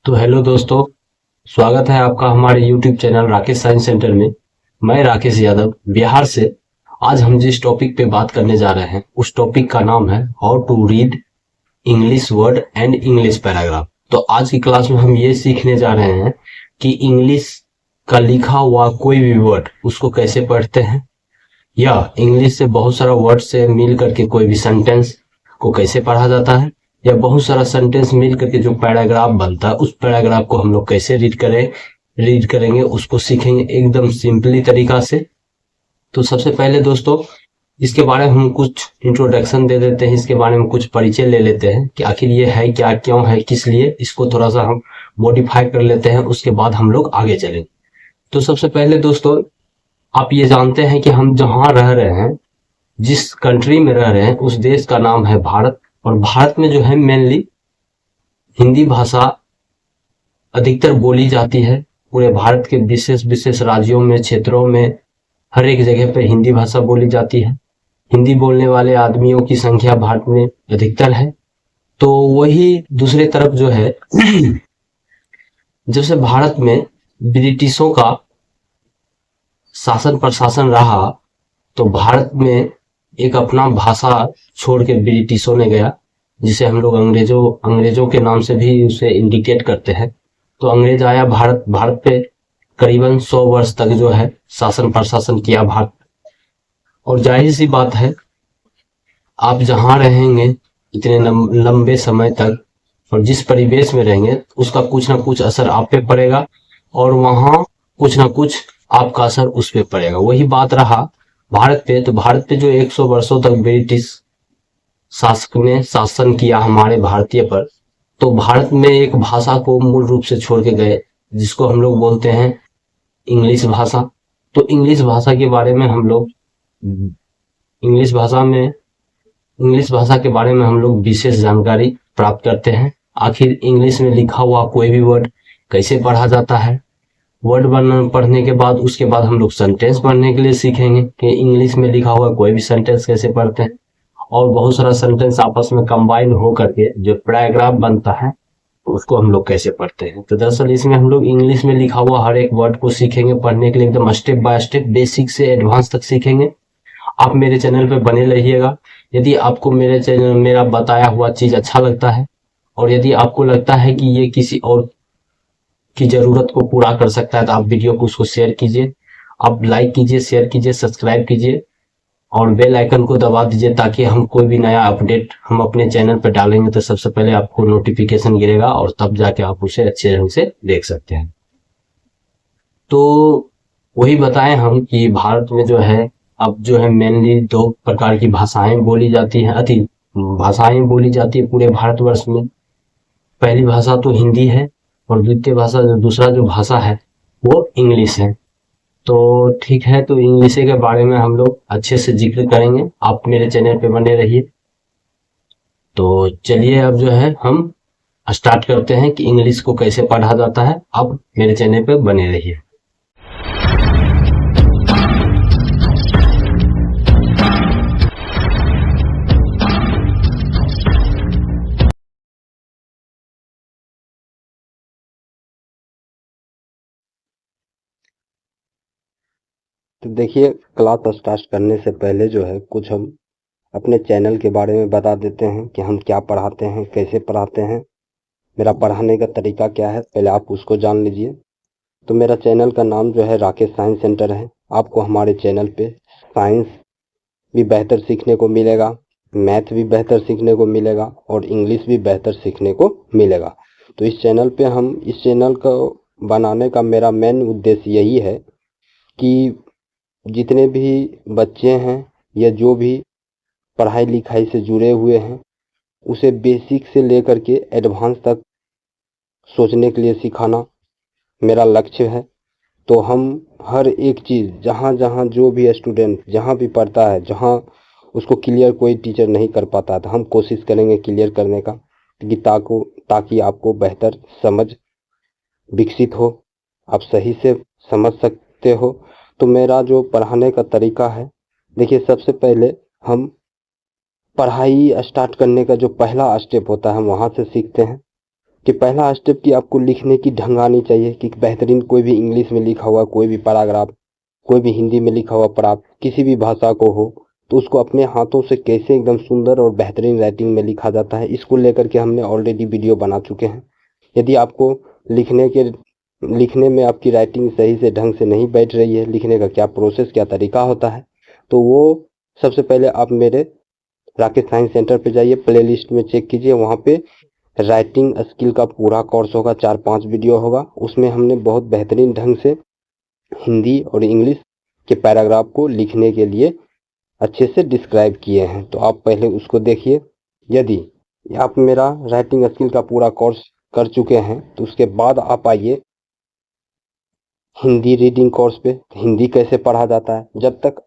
तो हेलो दोस्तों, स्वागत है आपका हमारे YouTube channel Rakesh science centre में। मैं राकेश यादव बिहार से। आज हम जिस टॉपिक पे बात करने जा रहे हैं उस टॉपिक का नाम है how to read English word and English paragraph. तो आज की क्लास में हम ये सीखने जा रहे हैं कि इंग्लिश का लिखा हुआ कोई भी वर्ड उसको कैसे पढ़ते हैं, या इंग्लिश से बहुत सारा वर्ड से मिल करके कोई भी सेंटेंस को कैसे पढ़ा जाता है, या बहुत सारा सेंटेंस मिल करके जो पैराग्राफ बनता है उस पैराग्राफ को हम लोग कैसे रीड करेंगे उसको सीखेंगे एकदम सिंपली तरीका से। तो सबसे पहले दोस्तों इसके बारे में हम कुछ इंट्रोडक्शन दे देते हैं, इसके बारे में कुछ परिचय ले लेते हैं कि आखिर ये है क्या, क्यों है, किस लिए, इसको थोड़ा सा हम मॉडिफाई कर लेते हैं, उसके बाद हम लोग आगे चलेंगे। तो सबसे पहले दोस्तों आप ये जानते हैं कि हम जहाँ रह रहे हैं, जिस कंट्री में रह रहे हैं, उस देश का नाम है भारत। और भारत में जो है मेनली हिंदी भाषा अधिकतर बोली जाती है। पूरे भारत के विशेष विशेष राज्यों में, क्षेत्रों में, हर एक जगह पर हिंदी भाषा बोली जाती है। हिंदी बोलने वाले आदमियों की संख्या भारत में अधिकतर है। तो वही दूसरे तरफ जो है जब से भारत में ब्रिटिशों का शासन प्रशासन रहा तो भारत में एक अपना भाषा छोड़ के ब्रिटिशों ने गया, जिसे हम लोग अंग्रेजों के नाम से भी उसे इंडिकेट करते हैं। तो अंग्रेज आया भारत पे करीबन 100 वर्ष तक जो है शासन प्रशासन किया भारत। और जाहिर सी बात है आप जहां रहेंगे इतने लंबे समय तक और जिस परिवेश में रहेंगे उसका कुछ ना कुछ असर आप पे पड़ेगा, और वहां कुछ ना कुछ आपका असर उस पे पड़ेगा। वही बात रहा भारत पे। तो भारत पे जो 100 वर्षों तक ब्रिटिश शासक ने शासन किया हमारे भारतीय पर, तो भारत में एक भाषा को मूल रूप से छोड़ के गए, जिसको हम लोग बोलते हैं इंग्लिश भाषा। तो इंग्लिश भाषा के बारे में हम लोग इंग्लिश भाषा के बारे में हम लोग विशेष जानकारी प्राप्त करते हैं। आखिर इंग्लिश में लिखा हुआ कोई भी वर्ड कैसे पढ़ा जाता है। वर्ड पढ़ने के बाद उसके बाद हम लोग सेंटेंस पढ़ने के लिए सीखेंगे कि इंग्लिश में लिखा हुआ कोई भी सेंटेंस कैसे पढ़ते हैं, और बहुत सारा सेंटेंस आपस में कंबाइन हो करके जो पैराग्राफ बनता है उसको हम लोग कैसे पढ़ते हैं। तो दरअसल इसमें हम लोग इंग्लिश में लिखा हुआ हर एक वर्ड को सीखेंगे पढ़ने के लिए, एकदम स्टेप बाय स्टेप, बेसिक से एडवांस तक सीखेंगे। आप मेरे चैनल पे बने रहिएगा। यदि आपको मेरा बताया हुआ चीज अच्छा लगता है, और यदि आपको लगता है कि ये किसी और की जरूरत को पूरा कर सकता है, तो आप वीडियो को उसको शेयर कीजिए, आप लाइक कीजिए, शेयर कीजिए, सब्सक्राइब कीजिए और बेल आइकन को दबा दीजिए, ताकि हम कोई भी नया अपडेट हम अपने चैनल पर डालेंगे तो सबसे पहले आपको नोटिफिकेशन गिरेगा और तब जाके आप उसे अच्छे ढंग से देख सकते हैं। तो वही बताएं हम कि भारत में जो है अब जो है मेनली 2 प्रकार की भाषाएं बोली जाती हैं, भाषाएं बोली जाती है पूरे भारतवर्ष में। पहली भाषा तो हिंदी है और दूसरा जो भाषा है वो इंग्लिश है। तो ठीक है, तो इंग्लिश के बारे में हम लोग अच्छे से जिक्र करेंगे। आप मेरे चैनल पे बने रहिए। तो चलिए अब जो है हम स्टार्ट करते हैं कि इंग्लिश को कैसे पढ़ा जाता है। आप मेरे चैनल पे बने रहिए। तो देखिए, क्लास स्टार्ट करने से पहले जो है कुछ हम अपने चैनल के बारे में बता देते हैं कि हम क्या पढ़ाते हैं, कैसे पढ़ाते हैं, मेरा पढ़ाने का तरीका क्या है, पहले आप उसको जान लीजिए। तो मेरा चैनल का नाम जो है राकेश साइंस सेंटर है। आपको हमारे चैनल पे साइंस भी बेहतर सीखने को मिलेगा, मैथ भी बेहतर सीखने को मिलेगा और इंग्लिश भी बेहतर सीखने को मिलेगा। तो इस चैनल को बनाने का मेरा मेन उद्देश्य यही है कि जितने भी बच्चे हैं या जो भी पढ़ाई लिखाई से जुड़े हुए हैं उसे बेसिक से लेकर के एडवांस तक सोचने के लिए सिखाना मेरा लक्ष्य है। तो हम हर एक चीज़ जहाँ जहाँ जो भी स्टूडेंट जहाँ भी पढ़ता है, जहाँ उसको क्लियर कोई टीचर नहीं कर पाता तो हम कोशिश करेंगे क्लियर करने का, ताकि आपको बेहतर समझ विकसित हो, आप सही से समझ सकते हो। तो मेरा जो पढ़ाने का तरीका है, देखिए सबसे पहले हम पढ़ाई स्टार्ट करने का जो पहला स्टेप होता है हम वहाँ से सीखते हैं। कि पहला स्टेप कि आपको लिखने की ढंग आनी चाहिए कि बेहतरीन कोई भी इंग्लिश में लिखा हुआ कोई भी पैराग्राफ, कोई भी हिंदी में लिखा हुआ पैराग्राफ किसी भी भाषा को हो तो उसको अपने हाथों से कैसे एकदम सुंदर और बेहतरीन राइटिंग में लिखा जाता है, इसको लेकर के हमने ऑलरेडी वीडियो बना चुके हैं। यदि आपको लिखने में आपकी राइटिंग सही से ढंग से नहीं बैठ रही है, लिखने का क्या प्रोसेस क्या तरीका होता है, तो वो सबसे पहले आप मेरे राकेश साइंस सेंटर पे जाइए, प्लेलिस्ट में चेक कीजिए, वहाँ पे राइटिंग स्किल का पूरा कोर्स होगा, 4-5 वीडियो होगा। उसमें हमने बहुत बेहतरीन ढंग से हिंदी और इंग्लिश के पैराग्राफ को लिखने के लिए अच्छे से डिस्क्राइब किए हैं, तो आप पहले उसको देखिए। यदि आप मेरा राइटिंग स्किल का पूरा कोर्स कर चुके हैं तो उसके बाद आप आइए हिंदी रीडिंग कोर्स पे। हिंदी कैसे पढ़ा जाता है, जब तक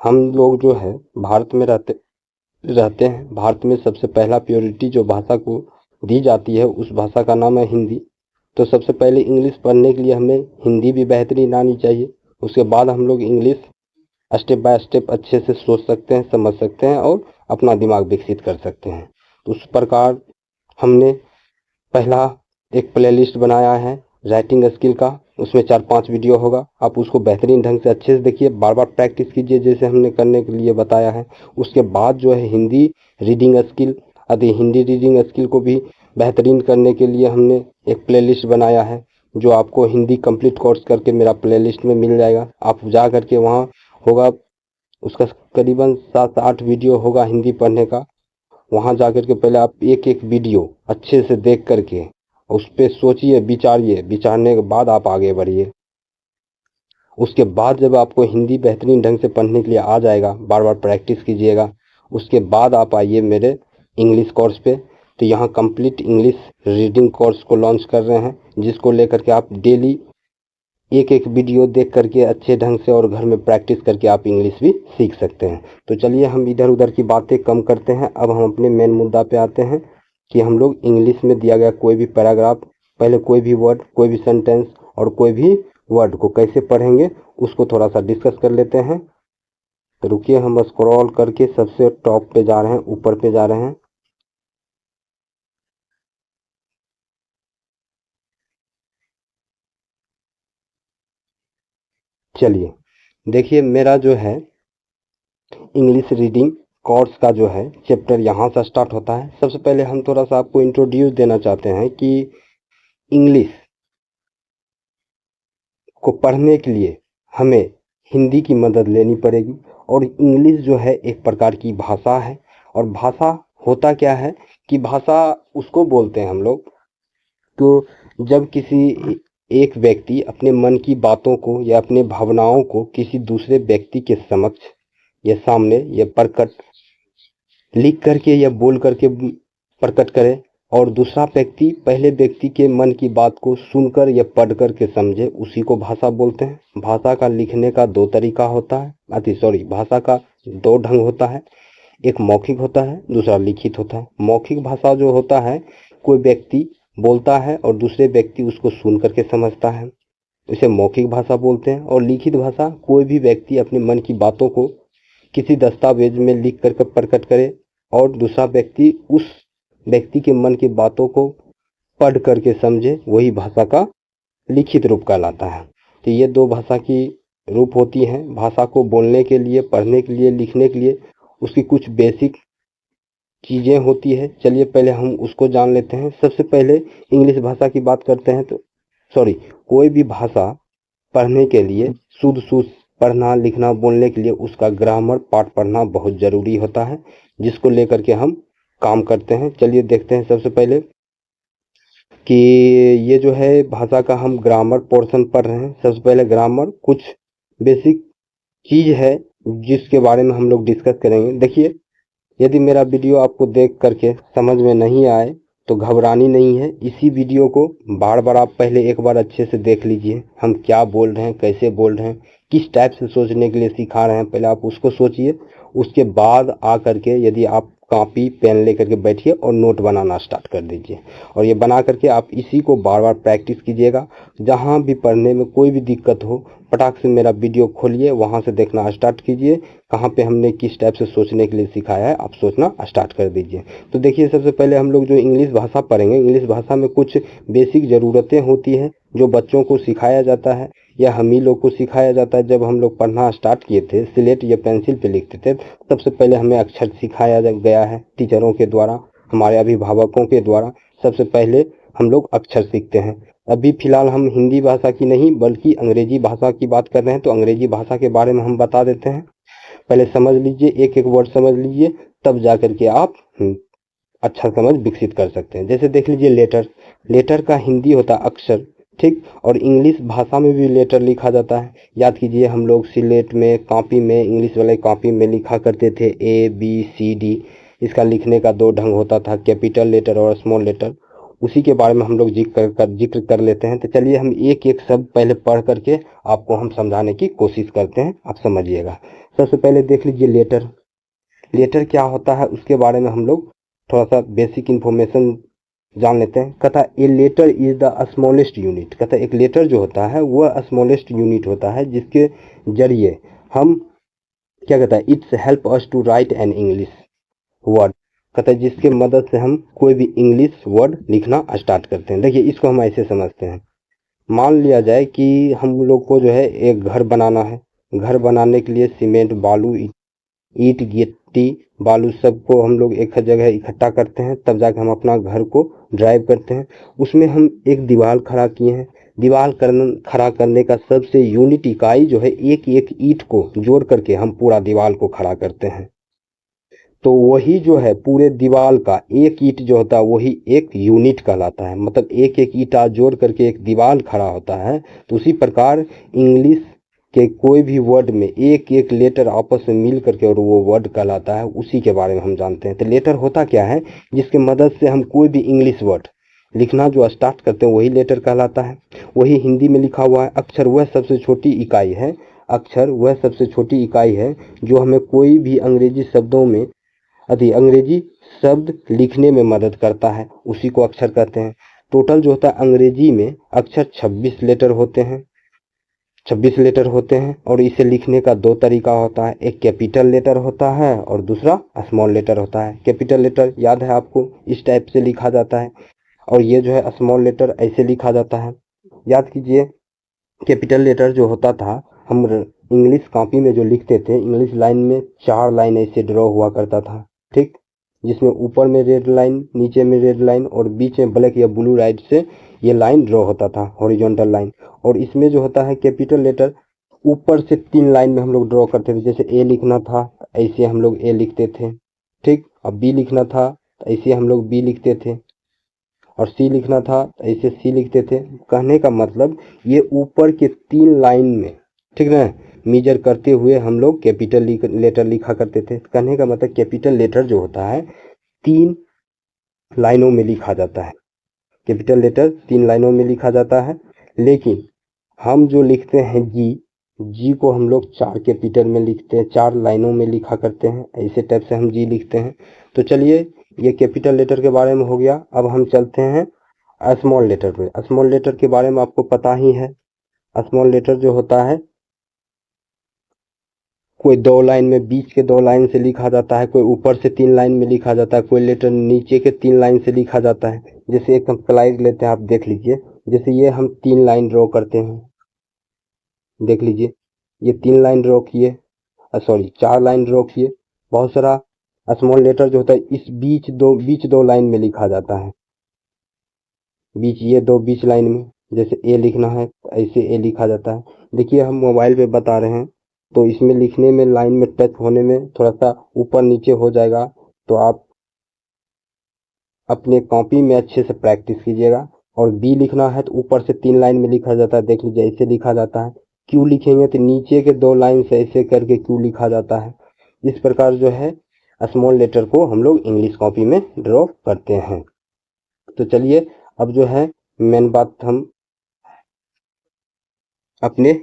हम लोग जो है भारत में रहते हैं, भारत में सबसे पहला प्रायोरिटी जो भाषा को दी जाती है उस भाषा का नाम है हिंदी। तो सबसे पहले इंग्लिश पढ़ने के लिए हमें हिंदी भी बेहतरीन आनी चाहिए, उसके बाद हम लोग इंग्लिश स्टेप बाय स्टेप अच्छे से सोच सकते हैं, समझ सकते हैं और अपना दिमाग विकसित कर सकते हैं। तो उस प्रकार हमने पहला एक प्लेलिस्ट बनाया है राइटिंग स्किल का, उसमें 4-5 वीडियो होगा, आप उसको बेहतरीन ढंग से अच्छे से देखिए, बार बार प्रैक्टिस कीजिए जैसे हमने करने के लिए बताया है। उसके बाद जो है Hindi reading skill, Hindi reading skill को भी बेहतरीन करने के लिए हमने एक प्लेलिस्ट बनाया है जो आपको हिंदी कंप्लीट कोर्स करके मेरा प्लेलिस्ट में मिल जाएगा। आप जा करके वहाँ होगा, उसका करीबन 7-8 वीडियो होगा हिंदी पढ़ने का। वहाँ जा कर के पहले आप एक एक वीडियो अच्छे से देख करके उस पर सोचिए, विचारिए, विचारने के बाद आप आगे बढ़िए। उसके बाद जब आपको हिंदी बेहतरीन ढंग से पढ़ने के लिए आ जाएगा, बार बार प्रैक्टिस कीजिएगा, उसके बाद आप आइए मेरे इंग्लिश कोर्स पे। तो यहाँ कंप्लीट इंग्लिश रीडिंग कोर्स को लॉन्च कर रहे हैं, जिसको लेकर के आप डेली एक एक वीडियो देख करके अच्छे ढंग से और घर में प्रैक्टिस करके आप इंग्लिश भी सीख सकते हैं। तो चलिए हम इधर उधर की बातें कम करते हैं, अब हम अपने मेन मुद्दा पे आते हैं कि हम लोग इंग्लिश में दिया गया कोई भी पैराग्राफ, पहले कोई भी वर्ड, कोई भी सेंटेंस और कोई भी वर्ड को कैसे पढ़ेंगे उसको थोड़ा सा डिस्कस कर लेते हैं। तो रुकिए, हम स्क्रॉल करके सबसे टॉप पे जा रहे हैं, ऊपर पे जा रहे हैं। चलिए देखिए, मेरा जो है इंग्लिश रीडिंग कोर्स का जो है चैप्टर यहाँ से स्टार्ट होता है। सबसे पहले हम थोड़ा सा आपको इंट्रोड्यूस देना चाहते हैं कि इंग्लिश को पढ़ने के लिए हमें हिंदी की मदद लेनी पड़ेगी, और इंग्लिश जो है एक प्रकार की भाषा है। और भाषा होता क्या है कि भाषा उसको बोलते हैं हम लोग, तो जब किसी एक व्यक्ति अपने मन की बातों को या अपने भावनाओं को किसी दूसरे व्यक्ति के समक्ष या सामने या प्रकट लिख करके या बोल करके प्रकट करे, और दूसरा व्यक्ति पहले व्यक्ति के मन की बात को सुनकर या पढ़ कर के समझे, उसी को भाषा बोलते हैं। भाषा का लिखने का 2 तरीका होता है, भाषा का 2 ढंग होता है, एक मौखिक होता है, दूसरा लिखित होता है। मौखिक भाषा जो होता है, कोई व्यक्ति बोलता है और दूसरे व्यक्ति उसको सुन करके समझता है, इसे मौखिक भाषा बोलते हैं। और लिखित भाषा, कोई भी व्यक्ति अपने मन की बातों को किसी दस्तावेज में लिख करके प्रकट करे और दूसरा व्यक्ति उस व्यक्ति के मन की बातों को पढ़ करके समझे, वही भाषा का लिखित रूप कहलाता है। तो ये 2 भाषा की रूप होती हैं। भाषा को बोलने के लिए, पढ़ने के लिए, लिखने के लिए उसकी कुछ बेसिक चीज़ें होती है। चलिए पहले हम उसको जान लेते हैं। सबसे पहले इंग्लिश भाषा की बात करते हैं तो कोई भी भाषा पढ़ने के लिए, शुद्ध पढ़ना, लिखना, बोलने के लिए उसका ग्रामर पाठ पढ़ना बहुत ज़रूरी होता है, जिसको लेकर के हम काम करते हैं। चलिए देखते हैं सबसे पहले कि ये जो है भाषा का हम ग्रामर पोर्शन पढ़ रहे हैं। सबसे पहले ग्रामर कुछ बेसिक चीज़ है जिसके बारे में हम लोग डिस्कस करेंगे। देखिए, यदि मेरा वीडियो आपको देख करके समझ में नहीं आए तो घबरानी नहीं है। इसी वीडियो को बार बार आप पहले एक बार अच्छे से देख लीजिए, हम क्या बोल रहे हैं, कैसे बोल रहे हैं, किस टाइप से सोचने के लिए सिखा रहे हैं, पहले आप उसको सोचिए। उसके बाद आ करके यदि आप कॉपी पेन लेकर के बैठिए और नोट बनाना स्टार्ट कर दीजिए। और ये बना करके आप इसी को बार बार प्रैक्टिस कीजिएगा। जहाँ भी पढ़ने में कोई भी दिक्कत हो, फटाक से मेरा वीडियो खोलिए, वहाँ से देखना स्टार्ट कीजिए। कहाँ पे हमने किस टाइप से सोचने के लिए सिखाया है, आप सोचना स्टार्ट कर दीजिए। तो देखिए, सबसे पहले हम लोग जो इंग्लिश भाषा पढ़ेंगे, इंग्लिश भाषा में कुछ बेसिक ज़रूरतें होती हैं जो बच्चों को सिखाया जाता है या हम ही लोग को सिखाया जाता है। जब हम लोग पढ़ना स्टार्ट किए थे, स्लेट या पेंसिल पे लिखते थे, सबसे पहले हमें अक्षर सिखाया गया है टीचरों के द्वारा, हमारे अभिभावकों के द्वारा। सबसे पहले हम लोग अक्षर सीखते हैं। अभी फिलहाल हम हिंदी भाषा की नहीं बल्कि अंग्रेजी भाषा की बात कर रहे हैं, तो अंग्रेजी भाषा के बारे में हम बता देते हैं। पहले समझ लीजिए, एक एक वर्ड समझ लीजिए, तब जा करके आप अच्छा समझ विकसित कर सकते हैं। जैसे देख लीजिए, लेटर, लेटर का हिंदी होता है अक्षर, ठीक। और इंग्लिश भाषा में भी लेटर लिखा जाता है। याद कीजिए, हम लोग स्लेट में, कॉपी में, इंग्लिश वाले कॉपी में लिखा करते थे ABCD। इसका लिखने का दो ढंग होता था, कैपिटल लेटर और स्मॉल लेटर। उसी के बारे में हम लोग जिक्र कर लेते हैं। तो चलिए हम एक एक शब्द पहले पढ़ करके आपको हम समझाने की कोशिश करते हैं, आप समझिएगा। सबसे पहले देख लीजिए लेटर। लेटर क्या होता है उसके बारे में हम लोग थोड़ा सा बेसिक इन्फॉर्मेशन जान लेते हैं। कहता a letter is the smallest unit. कहता एक लेटर जो होता है वह स्मॉलेस्ट यूनिट होता है जिसके जरिए हम क्या कहता है, it's help us to write an English word. कहता है जिसके मदद से हम कोई भी इंग्लिश वर्ड लिखना स्टार्ट करते हैं। देखिए, इसको हम ऐसे समझते हैं। मान लिया जाए कि हम लोग को जो है एक घर बनाना है। घर बनाने के लिए सीमेंट, बालू, ईंट, गिट्टी, बालू सबको हम लोग एक जगह इकट्ठा करते हैं, तब जाकर हम अपना घर को ड्राइव करते हैं। उसमें हम एक दीवार खड़ा किए हैं। दीवार खड़ा करने का सबसे यूनिट इकाई जो है, एक एक ईंट को जोड़ करके हम पूरा दीवार को खड़ा करते हैं। तो वही जो है पूरे दीवार का एक ईंट जो होता है वही एक यूनिट कहलाता है। मतलब एक एक ईंटा जोड़ करके एक दीवार खड़ा होता है। तो उसी प्रकार इंग्लिश के कोई भी वर्ड में एक एक लेटर आपस में मिल करके और वो वर्ड कहलाता है। उसी के बारे में हम जानते हैं। तो लेटर होता क्या है, जिसके मदद से हम कोई भी इंग्लिश वर्ड लिखना जो स्टार्ट करते हैं वही लेटर कहलाता है। वही हिंदी में लिखा हुआ है। अक्षर वह सबसे छोटी इकाई है, अक्षर वह सबसे छोटी इकाई है जो हमें कोई भी अंग्रेजी शब्दों में अंग्रेजी शब्द लिखने में मदद करता है, उसी को अक्षर कहते हैं। टोटल जो होता है अंग्रेजी में अक्षर 26 लेटर होते हैं, 26 लेटर होते हैं। और इसे लिखने का दो तरीका होता है, एक कैपिटल लेटर होता है और दूसरा स्मॉल लेटर होता है। कैपिटल लेटर याद है आपको, इस टाइप से लिखा जाता है, और ये जो है स्मॉल लेटर ऐसे लिखा जाता है। याद कीजिए, कैपिटल लेटर जो होता था, हम इंग्लिश कॉपी में जो लिखते थे, इंग्लिश लाइन में 4 लाइन ऐसे ड्रॉ हुआ करता था, ठीक, जिसमें ऊपर में रेड लाइन, नीचे में रेड लाइन और बीच में ब्लैक या ब्लू लाइन से ये लाइन ड्रॉ होता था, हॉरिजॉन्टल लाइन। और इसमें जो होता है कैपिटल लेटर, ऊपर से 3 लाइन में हम लोग ड्रॉ करते थे। जैसे ए लिखना था ऐसे हम लोग ए लिखते थे, ठीक। अब बी लिखना था तो ऐसे हम लोग बी लिखते थे, और सी लिखना था तो ऐसे सी लिखते थे। कहने का मतलब ये ऊपर के 3 लाइन में, ठीक ना, मेजर करते हुए हम लोग कैपिटल लेटर लिखा करते थे। कहने का मतलब कैपिटल लेटर जो होता है 3 लाइनों में लिखा जाता है। कैपिटल लेटर 3 लाइनों में लिखा जाता है। लेकिन हम जो लिखते हैं जी को हम लोग 4 कैपिटल में लिखते हैं, 4 लाइनों में लिखा करते हैं। ऐसे टाइप से हम जी लिखते हैं। तो चलिए, ये कैपिटल लेटर के बारे में हो गया। अब हम चलते हैं स्मॉल लेटर पे। स्मॉल लेटर के बारे में आपको पता ही है। स्मॉल लेटर जो होता है कोई 2 लाइन में, बीच के 2 लाइन से लिखा जाता है, कोई ऊपर से 3 लाइन में लिखा जाता है, कोई लेटर नीचे के 3 लाइन से लिखा जाता है। जैसे एक हम स्लाइड लेते हैं, आप देख लीजिए। जैसे ये हम 3 लाइन ड्रॉ करते हैं, देख लीजिए, ये 3 लाइन ड्रॉ किए, सॉरी 4 लाइन ड्रॉ किए। बहुत सारा स्मॉल लेटर जो होता है इस बीच दो लाइन में लिखा जाता है, बीच ये 2 बीच लाइन में। जैसे ए लिखना है ऐसे ए लिखा जाता है। देखिए, हम मोबाइल पे बता रहे हैं, तो इसमें लिखने में, लाइन में टच होने में थोड़ा सा ऊपर नीचे हो जाएगा, तो आप अपने कॉपी में अच्छे से प्रैक्टिस कीजिएगा। और बी लिखना है तो ऊपर से 3 लाइन में लिखा जाता है, देख लीजिए ऐसे लिखा जाता है। क्यू लिखेंगे तो नीचे के 2 लाइन से ऐसे करके क्यू लिखा जाता है। इस प्रकार जो है स्मॉल लेटर को हम लोग इंग्लिश कॉपी में ड्रॉ करते हैं। तो चलिए, अब जो है मेन बात, हम अपने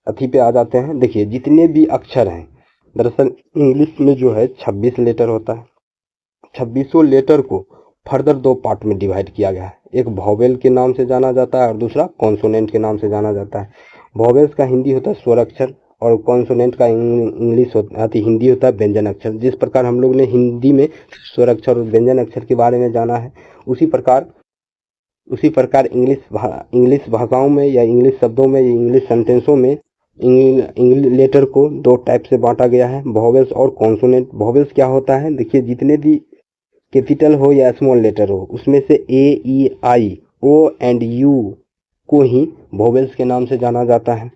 अथी पे आ जाते हैं। देखिए, जितने भी अक्षर हैं, दरअसल इंग्लिश में जो है 26 लेटर होता है। 2600 लेटर को फर्दर दो पार्ट में डिवाइड किया गया है। एक वॉवेल के नाम से जाना जाता है और दूसरा कॉन्सोनेंट के नाम से जाना जाता है। वॉवेल्स का हिंदी होता है स्वर अक्षर और कॉन्सोनेंट का इंग्लिश हिंदी होता है व्यंजन अक्षर। जिस प्रकार हम लोग ने हिंदी में स्वर अक्षर और व्यंजन अक्षर के बारे में जाना है, उसी प्रकार इंग्लिश भाषाओं में या इंग्लिश शब्दों में या इंग्लिश सेंटेंसों में इंग्लिश लेटर को दो टाइप से बांटा गया है, वॉवेल्स और कॉन्सोनेंट। वॉवेल्स क्या होता है, देखिए जितने भी कैपिटल हो या स्मॉल लेटर हो, उसमें से ए, E, I, O and you को ही वॉवेल्स के नाम से जाना जाता है।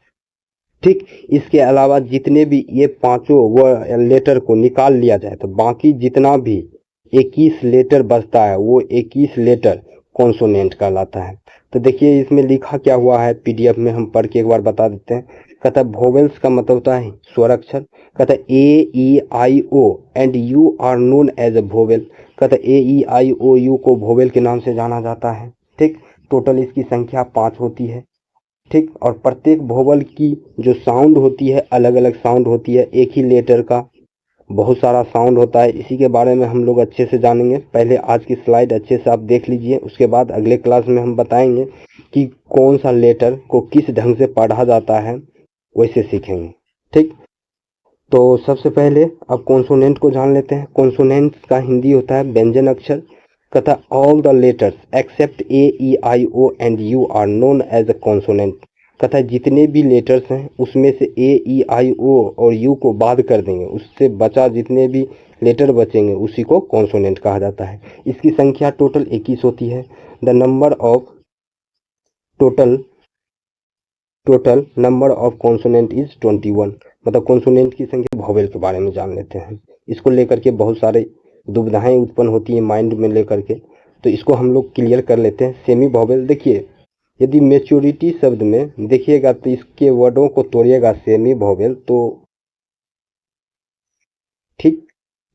ठीक, इसके अलावा जितने भी ये पांचों लेटर को निकाल लिया जाए तो बाकी जितना भी 21 लेटर बचता है वो 21 लेटर कॉन्सोनेंट कहलाता है। तो देखिए इसमें लिखा क्या हुआ है, पीडीएफ में हम पढ़ के एक बार बता देते हैं। कहता है वोवेल्स का मतलब होता है स्वर अक्षर। कहता है A, E, I, O and U are known as a vowel. कहता है A, E, I, O, you को वोवेल के नाम से जाना जाता है। ठीक, टोटल इसकी संख्या 5 होती है। ठीक, और प्रत्येक वोवेल की जो साउंड होती है अलग अलग साउंड होती है। एक ही लेटर का बहुत सारा साउंड होता है, इसी के बारे में हम लोग अच्छे से जानेंगे। पहले आज की स्लाइड अच्छे से आप देख लीजिए, उसके बाद अगले क्लास में हम बताएंगे कि कौन सा लेटर को किस ढंग से पढ़ा जाता है, वैसे सीखेंगे। ठीक, तो सबसे पहले अब कॉन्सोनेंट को जान लेते हैं। कॉन्सोनेंट का हिंदी होता है व्यंजन अक्षर। कहता all the letters except A, E, I, O and U are known as a consonant. कहता है जितने भी लेटर्स हैं उसमें से ए, ई, आई, ओ और यू को बाद कर देंगे, उससे बचा जितने भी लेटर बचेंगे उसी को कॉन्सोनेंट कहा जाता है। इसकी संख्या टोटल 21 होती है। The number of total number of consonant is 21। मतलब कॉन्सोनेंट की संख्या। वोवेल के बारे में जान लेते हैं। इसको लेकर के बहुत सारे दुविधाएं उत्पन्न होती है माइंड में लेकर के, तो इसको हम लोग क्लियर कर लेते हैं। सेमी वोवेल, देखिए यदि मेच्योरिटी शब्द में देखिएगा तो इसके वर्डों को तोड़िएगा सेमी वोवेल तो ठीक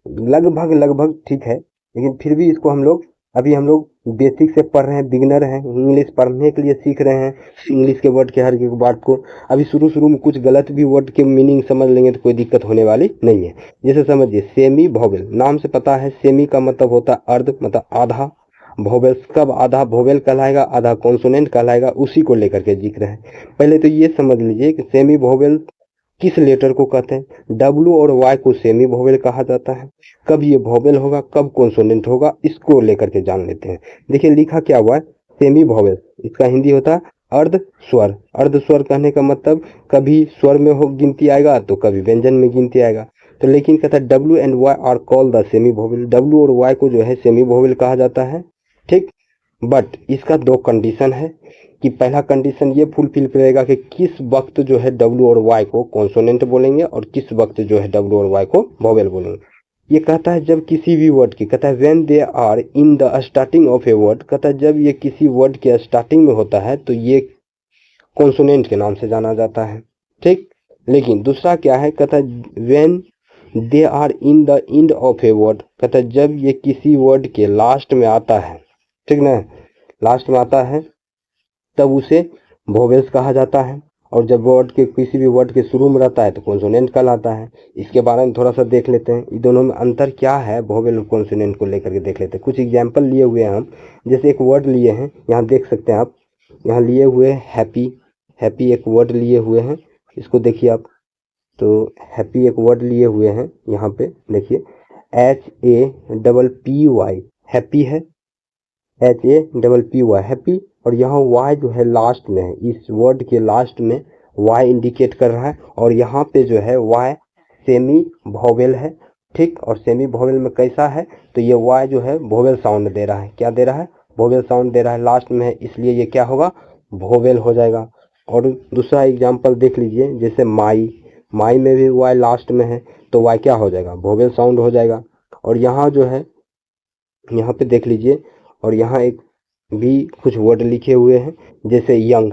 लगभग ठीक है, लेकिन फिर भी इसको हम लोग बेसिक से पढ़ रहे हैं, बिगिनर हैं, इंग्लिश पढ़ने के लिए सीख रहे हैं, इंग्लिश के वर्ड के हर एक वर्ड को अभी शुरू में कुछ गलत भी वर्ड के मीनिंग समझ लेंगे तो कोई दिक्कत होने वाली नहीं है। जैसे समझिए सेमी वोवेल, नाम से पता है सेमी का मतलब होता है अर्ध, मतलब आधा। वोवेल्स कब आधा वोवेल कहलाएगा, आधा कॉन्सोनेंट कहलाएगा, उसी को लेकर के जिक्र है। पहले तो ये समझ लीजिए कि सेमी वोवेल किस लेटर को कहते हैं। डब्ल्यू और वाई को सेमी वोवेल कहा जाता है। कब ये वोवेल होगा, कब कॉन्सोनेंट होगा, इसको लेकर के जान लेते हैं। देखिए लिखा क्या हुआ है, सेमी वोवेल, इसका हिंदी होता है अर्ध स्वर। अर्ध स्वर कहने का मतलब कभी स्वर में हो गिनती आएगा तो कभी व्यंजन में गिनती आएगा। तो लेकिन कहता है W and Y are called the semi vowel. W और वाई को जो है सेमी वोवेल कहा जाता है। ठीक, बट इसका दो कंडीशन है कि पहला कंडीशन ये फुलफिल करेगा कि किस वक्त जो है डब्ल्यू और वाई को कॉन्सोनेंट बोलेंगे और किस वक्त जो है डब्ल्यू और वाई को वोवेल बोलेंगे। ये कहता है जब किसी भी वर्ड की, कहता है when they are in the starting of a word, कहता है जब ये किसी वर्ड के स्टार्टिंग में होता है तो ये कॉन्सोनेंट के नाम से जाना जाता है। ठीक, लेकिन दूसरा क्या है, कहता है when they are in the end of a word, कहता है जब ये किसी वर्ड के लास्ट में आता है, ठीक ना, लास्ट में आता है तब उसे वोवेल्स कहा जाता है। और जब वर्ड के किसी भी वर्ड के शुरू में रहता है तो कॉन्सोनेंट कहलाता है। इसके बारे में थोड़ा सा देख लेते हैं, इन दोनों में अंतर क्या है, वोवेल और कॉन्सोनेंट को लेकर के देख लेते हैं। कुछ एग्जाम्पल लिए हुए हैं हम, जैसे एक वर्ड लिए हैं, यहाँ देख सकते हैं आप, यहाँ लिए हुए हैप्पी। हैप्पी एक वर्ड लिए हुए हैं, इसको देखिए आप, तो हैप्पी एक वर्ड लिए हुए हैं, यहाँ पे देखिए HAPPY हैप्पी है, HAPPY हैप्पी। और यहाँ Y जो है लास्ट में है, इस वर्ड के लास्ट में Y इंडिकेट कर रहा है, और यहाँ पे जो है Y सेमी वोवेल है। ठीक, और सेमी वोवेल में कैसा है, तो ये Y जो है वोवेल साउंड दे रहा है। क्या दे रहा है, वोवेल साउंड दे रहा है, लास्ट में है, इसलिए ये क्या होगा, वोवेल हो जाएगा। और दूसरा एग्जाम्पल देख लीजिए, जैसे माई में भी Y लास्ट में है तो Y क्या हो जाएगा, वोवेल साउंड हो जाएगा। और यहाँ जो है, यहाँ पे देख लीजिए, और यहाँ एक भी कुछ वर्ड लिखे हुए हैं, जैसे यंग,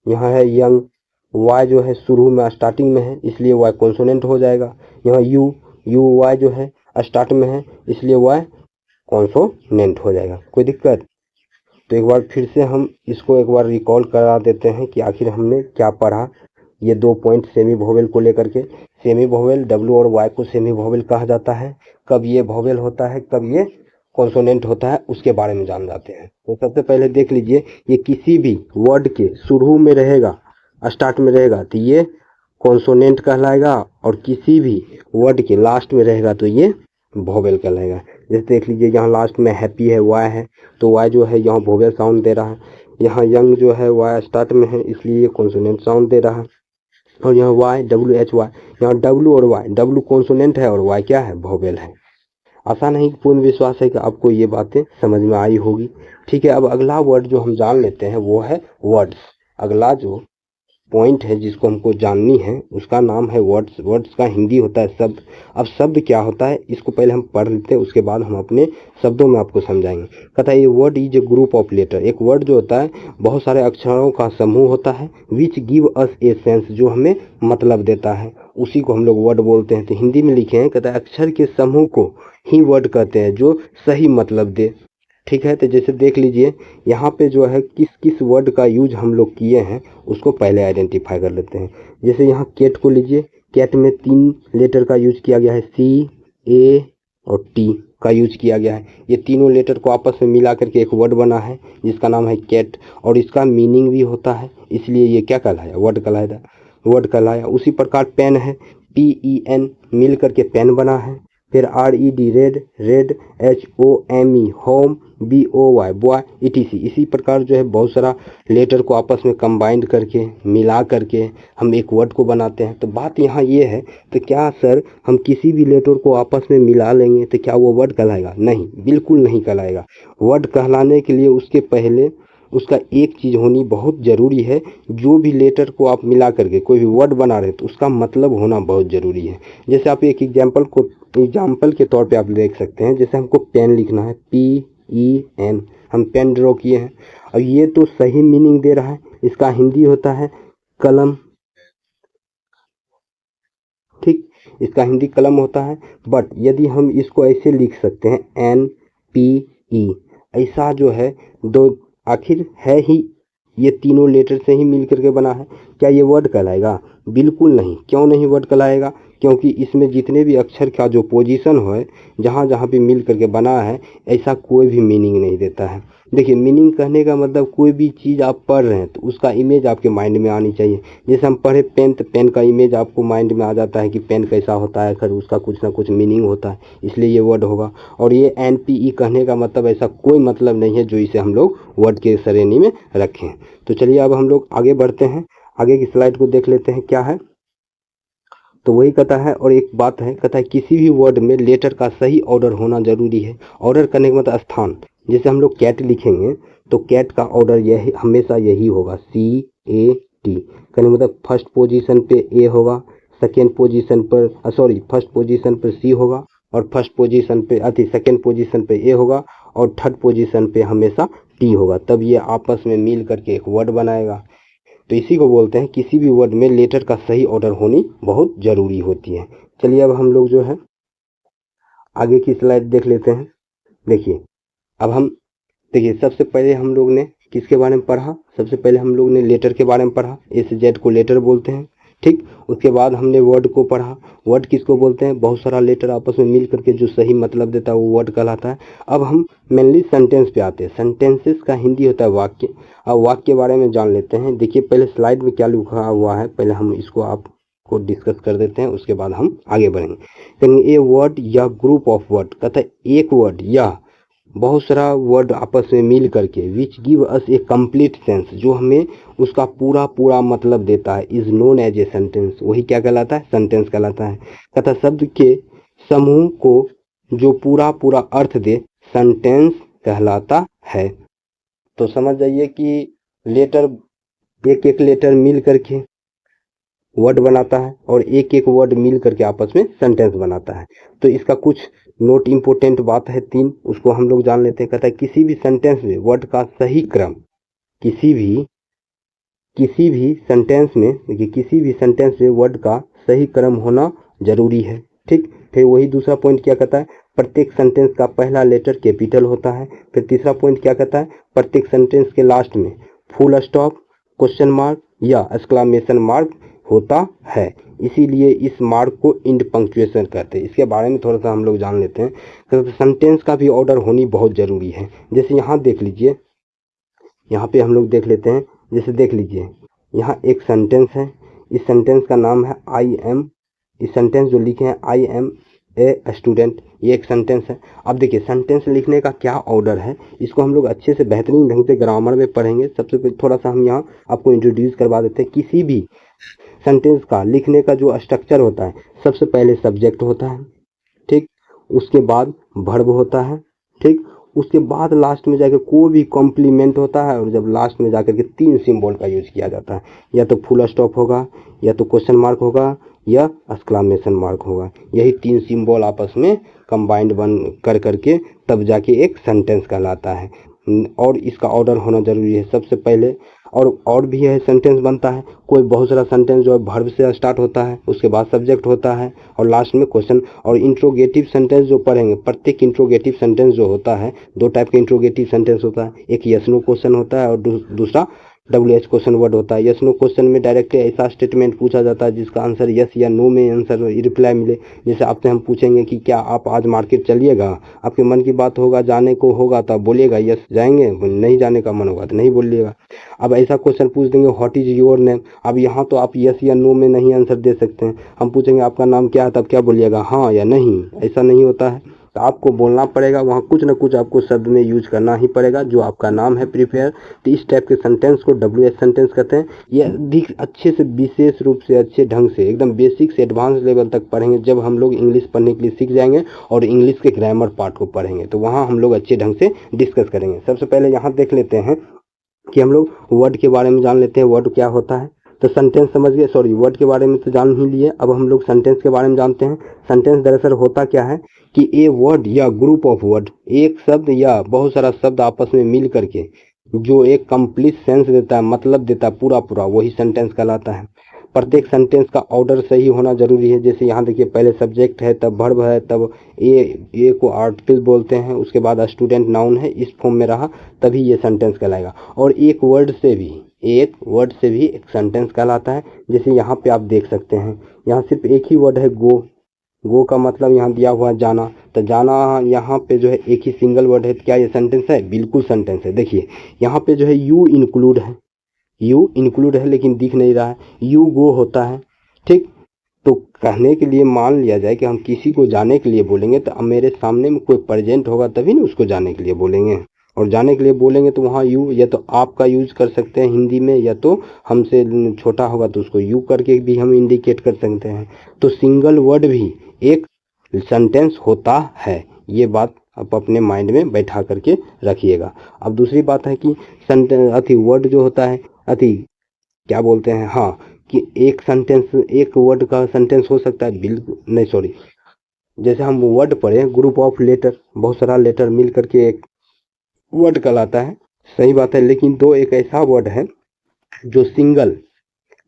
यहाँ है यंग, Y जो है शुरू में स्टार्टिंग में है इसलिए Y कॉन्सोनेंट हो जाएगा। यहाँ Y जो है स्टार्ट में है इसलिए Y कॉन्सोनेंट हो जाएगा। कोई दिक्कत? तो एक बार फिर से हम इसको एक बार रिकॉल करा देते हैं कि आखिर हमने क्या पढ़ा। ये 2 पॉइंट सेमी वोवेल को लेकर के। सेमी वोवेल, डब्ल्यू और वाई को सेमी वोवेल कहा जाता है। कब ये वोवेल होता है, कब ये कॉन्सोनेंट होता है, उसके बारे में जान जाते हैं। तो सबसे पहले देख लीजिए, ये किसी भी वर्ड के शुरू में रहेगा, स्टार्ट में रहेगा तो ये कॉन्सोनेंट कहलाएगा, और किसी भी वर्ड के लास्ट में रहेगा तो ये वोवेल कहलाएगा। जैसे देख लीजिए, यहाँ लास्ट में हैप्पी है, वाई है, तो वाई जो है यहाँ वोवेल साउंड दे रहा है। यहाँ यंग जो है वाई स्टार्ट में है, इसलिए ये कॉन्सोनेंट साउंड दे रहा है। और यहाँ वाई, डब्ल्यू एच वाई, यहाँ डब्ल्यू और वाई, डब्ल्यू कॉन्सोनेंट है और वाई क्या है, वोवेल है। आशा नहीं, पूर्ण विश्वास है कि आपको ये बातें समझ में आई होगी। ठीक है, अब अगला वर्ड जो हम जान लेते हैं वो है वर्ड्स। अगला जो पॉइंट है जिसको हमको जाननी है उसका नाम है वर्ड्स। वर्ड्स का हिंदी होता है शब्द। अब शब्द क्या होता है इसको पहले हम पढ़ लेते हैं, उसके बाद हम अपने शब्दों में आपको समझाएंगे। कहता है ये word is a group of letter. एक वर्ड जो होता है बहुत सारे अक्षरों का समूह होता है, विच गिव अस ए सेंस, जो हमें मतलब देता है, उसी को हम लोग वर्ड बोलते हैं। तो हिंदी में लिखे हैं, कहता है अक्षर के समूह को ही वर्ड कहते हैं जो सही मतलब दे। ठीक है, तो जैसे देख लीजिए यहाँ पे जो है किस किस वर्ड का यूज हम लोग किए हैं उसको पहले आइडेंटिफाई कर लेते हैं। जैसे यहाँ कैट को लीजिए, कैट में 3 लेटर का यूज किया गया है, सी, ए और टी का यूज किया गया है। ये तीनों लेटर को आपस में मिला करके एक वर्ड बना है जिसका नाम है कैट, और इसका मीनिंग भी होता है, इसलिए ये क्या कहलाया, वर्ड कहलाया। उसी प्रकार पेन है, PEN मिल करके पेन बना है। फिर RED red, HOME home, BOY boy, ETC। इसी प्रकार जो है बहुत सारा लेटर को आपस में कंबाइंड करके मिला करके हम एक वर्ड को बनाते हैं। तो बात यहाँ ये है, तो क्या सर हम किसी भी लेटर को आपस में मिला लेंगे तो क्या वो वर्ड कहलाएगा? नहीं, बिल्कुल नहीं कहलाएगा। वर्ड कहलाने के लिए उसके पहले उसका एक चीज़ होनी बहुत ज़रूरी है, जो भी लेटर को आप मिला करके कोई भी वर्ड बना रहे हैं तो उसका मतलब होना बहुत ज़रूरी है। जैसे आप एक एग्जाम्पल के तौर पे आप देख सकते हैं, जैसे हमको पेन लिखना है, PEN, हम पेन ड्रॉ किए हैं। अब ये तो सही मीनिंग दे रहा है, इसका हिंदी होता है कलम। ठीक, इसका हिंदी कलम होता है। बट यदि हम इसको ऐसे लिख सकते हैं NPE, ऐसा जो है दो आखिर है ही, ये तीनों लेटर से ही मिल करके बना है, क्या ये वर्ड कहलाएगा? बिल्कुल नहीं। क्यों नहीं वर्ड कहलाएगा? क्योंकि इसमें जितने भी अक्षर का जो पोजीशन हो, जहाँ जहाँ पे मिल करके बना है, ऐसा कोई भी मीनिंग नहीं देता है। देखिए, मीनिंग कहने का मतलब कोई भी चीज़ आप पढ़ रहे हैं तो उसका इमेज आपके माइंड में आनी चाहिए। जैसे हम पढ़े पेन, तो पेन का इमेज आपको माइंड में आ जाता है कि पेन कैसा होता है, खैर उसका कुछ ना कुछ मीनिंग होता है, इसलिए ये वर्ड होगा। और ये NPE कहने का मतलब ऐसा कोई मतलब नहीं है जो इसे हम लोग वर्ड के श्रेणी में रखें। तो चलिए अब हम लोग आगे बढ़ते हैं, आगे की स्लाइड को देख लेते हैं क्या है। तो वही कहता है, और एक बात है, कहता है किसी भी वर्ड में लेटर का सही ऑर्डर होना जरूरी है। ऑर्डर करने का मतलब स्थान। जैसे हम लोग कैट लिखेंगे तो कैट का ऑर्डर यही हमेशा यही होगा, CAT। कहने मतलब फर्स्ट पोजीशन पे A होगा, सेकेंड पोजीशन पर फर्स्ट पोजीशन पर C होगा, और सेकेंड पोजीशन पे A होगा, और थर्ड पोजीशन पे हमेशा T होगा। तब ये आपस में मिल करके एक वर्ड बनाएगा। तो इसी को बोलते हैं किसी भी वर्ड में लेटर का सही ऑर्डर होनी बहुत ज़रूरी होती है। चलिए अब हम लोग जो है आगे की स्लाइड देख लेते हैं। देखिए, अब हम देखिए सबसे पहले हम लोग ने किसके बारे में पढ़ा? सबसे पहले हम लोग ने लेटर के बारे में पढ़ा, A से Z को लेटर बोलते हैं। ठीक, उसके बाद हमने वर्ड को पढ़ा। वर्ड किसको बोलते हैं? बहुत सारा लेटर आपस में मिल करके जो सही मतलब देता है वो वर्ड कहलाता है। अब हम मेनली सेंटेंस पे आते हैं। सेंटेंसेस का हिंदी होता है वाक्य। अब वाक्य के बारे में जान लेते हैं। देखिए पहले स्लाइड में क्या लिखा हुआ है, पहले हम इसको आपको डिस्कस कर देते हैं, उसके बाद हम आगे बढ़ेंगे। ए वर्ड या ग्रुप ऑफ वर्ड, कहता है एक वर्ड या बहुत सारा वर्ड आपस में मिल करके, which give us a complete sense, जो हमें उसका पूरा मतलब देता है, is known as a sentence. वही क्या कहलाता है? सेंटेंस कहलाता है। कहता शब्द के समूह को जो पूरा अर्थ दे, सेंटेंस कहलाता है। तो समझ जाइए कि लेटर, एक लेटर मिल करके वर्ड बनाता है, और एक वर्ड मिल करके आपस में सेंटेंस बनाता है। तो इसका कुछ नोट इम्पोर्टेंट बात है 3, उसको हम लोग जान लेते हैं। कहता है किसी भी सेंटेंस में वर्ड का सही क्रम, किसी भी सेंटेंस में, देखिए किसी भी सेंटेंस में वर्ड का सही क्रम होना जरूरी है। ठीक, फिर वही दूसरा पॉइंट क्या कहता है? प्रत्येक सेंटेंस का पहला लेटर कैपिटल होता है। फिर तीसरा पॉइंट क्या कहता है? प्रत्येक सेंटेंस के लास्ट में फुल स्टॉप, क्वेश्चन मार्क या एक्सक्लेमेशन मार्क होता है, इसीलिए इस मार्क को इंड पंक्चुएशन कहते हैं। इसके बारे में थोड़ा सा हम लोग जान लेते हैं। तो सेंटेंस का भी ऑर्डर होनी बहुत ज़रूरी है। जैसे यहाँ देख लीजिए, यहाँ पे हम लोग देख लेते हैं। जैसे देख लीजिए, यहाँ एक सेंटेंस है, इस सेंटेंस का नाम है आई एम। इस सेंटेंस जो लिखे हैं आई एम ए स्टूडेंट, ये एक सेंटेंस है। अब देखिए सेंटेंस लिखने का क्या ऑर्डर है, इसको हम लोग अच्छे से बेहतरीन ढंग से ग्रामर में पढ़ेंगे। सबसे पहले थोड़ा सा हम यहाँ आपको इंट्रोड्यूस करवा देते हैं। किसी भी सेंटेंस का लिखने का जो स्ट्रक्चर होता है, सबसे पहले सब्जेक्ट होता है, ठीक, उसके बाद वर्ब होता है, ठीक, उसके बाद लास्ट में जाकर कोई भी कॉम्प्लीमेंट होता है, और जब लास्ट में जाकर के 3 सिंबल का यूज किया जाता है। या तो फुल स्टॉप होगा, या तो क्वेश्चन मार्क होगा, या एक्सक्लेमेशन मार्क होगा। यही 3 सिंबल आपस में कंबाइंड बन कर करके तब जाके एक सेंटेंस कहलाता है। और इसका ऑर्डर होना जरूरी है सबसे पहले। और भी है सेंटेंस बनता है, कोई बहुत सारा सेंटेंस जो है वर्ब से स्टार्ट होता है, उसके बाद सब्जेक्ट होता है, और लास्ट में क्वेश्चन। और इंट्रोगेटिव सेंटेंस जो पढ़ेंगे, प्रत्येक इंट्रोगेटिव सेंटेंस जो होता है, 2 टाइप के इंट्रोगेटिव सेंटेंस होता है। एक यस नो क्वेश्चन होता है, और दूसरा WH क्वेश्चन वर्ड होता है। यस नो क्वेश्चन में डायरेक्ट ऐसा स्टेटमेंट पूछा जाता है जिसका आंसर यस या नो में आंसर रिप्लाई मिले। जैसे आपसे हम पूछेंगे कि क्या आप आज मार्केट चलिएगा, आपके मन की बात होगा, जाने को होगा तो आप बोलिएगा यस जाएंगे, नहीं जाने का मन होगा तो नहीं बोलिएगा। अब ऐसा क्वेश्चन पूछ देंगे व्हाट इज योर नेम, अब यहाँ तो आप यस या नो में नहीं आंसर दे सकते हैं। हम पूछेंगे आपका नाम क्या है, तब क्या बोलिएगा, हाँ या नहीं, ऐसा नहीं होता है। तो आपको बोलना पड़ेगा, वहाँ कुछ ना कुछ आपको शब्द में यूज करना ही पड़ेगा जो आपका नाम है प्रिपेयर। तो इस टाइप के सेंटेंस को WH सेंटेंस कहते हैं। ये अधिक अच्छे से, विशेष रूप से, अच्छे ढंग से, एकदम बेसिक से एडवांस लेवल तक पढ़ेंगे जब हम लोग इंग्लिश पढ़ने के लिए सीख जाएंगे और इंग्लिश के ग्रामर पार्ट को पढ़ेंगे, तो वहाँ हम लोग अच्छे ढंग से डिस्कस करेंगे। सबसे पहले यहाँ देख लेते हैं कि हम लोग वर्ड के बारे में जान लेते हैं, वर्ड क्या होता है। तो सेंटेंस समझ गए, सॉरी वर्ड के बारे में तो जान ही लिए, अब हम लोग सेंटेंस के बारे में जानते हैं। सेंटेंस दरअसल होता क्या है कि ए वर्ड या ग्रुप ऑफ वर्ड, एक शब्द या बहुत सारा शब्द आपस में मिल करके जो एक कंप्लीट सेंस देता है, मतलब देता है पूरा पूरा, वही सेंटेंस कहलाता है। प्रत्येक सेंटेंस का ऑर्डर सही होना जरूरी है। जैसे यहाँ देखिए, पहले सब्जेक्ट है, तब वर्ब है, तब ए को आर्टिकल बोलते हैं, उसके बाद स्टूडेंट नाउन है, इस फॉर्म में रहा तभी ये सेंटेंस कहलाएगा। और एक वर्ड से भी एक सेंटेंस कहलाता है। जैसे यहाँ पे आप देख सकते हैं, यहाँ सिर्फ एक ही वर्ड है गो। गो का मतलब यहाँ दिया हुआ है जाना, तो जाना यहाँ पे जो है एक ही सिंगल वर्ड है। क्या ये सेंटेंस है? बिल्कुल सेंटेंस है। देखिए यहाँ पे जो है यू इंक्लूड है, लेकिन दिख नहीं रहा है, यू गो होता है, ठीक। तो कहने के लिए मान लिया जाए कि हम किसी को जाने के लिए बोलेंगे तो अब मेरे सामने में कोई प्रेजेंट होगा तभी ना उसको जाने के लिए बोलेंगे, और जाने के लिए बोलेंगे तो वहाँ यू या तो आपका यूज कर सकते हैं हिंदी में, या तो हमसे छोटा होगा तो उसको यू करके भी हम इंडिकेट कर सकते हैं। तो सिंगल वर्ड भी एक सेंटेंस होता है, ये बात आप अपने माइंड में बैठा करके रखिएगा। अब दूसरी बात है कि सेंटेंस वर्ड जो होता है क्या बोलते हैं, हाँ, कि एक सेंटेंस, एक वर्ड का सेंटेंस हो सकता है, बिल्कुल नहीं, सॉरी, जैसे हम वर्ड पढ़े ग्रुप ऑफ लेटर, बहुत सारा लेटर मिल करके एक वर्ड कहलाता है, सही बात है। लेकिन दो एक ऐसा वर्ड है जो सिंगल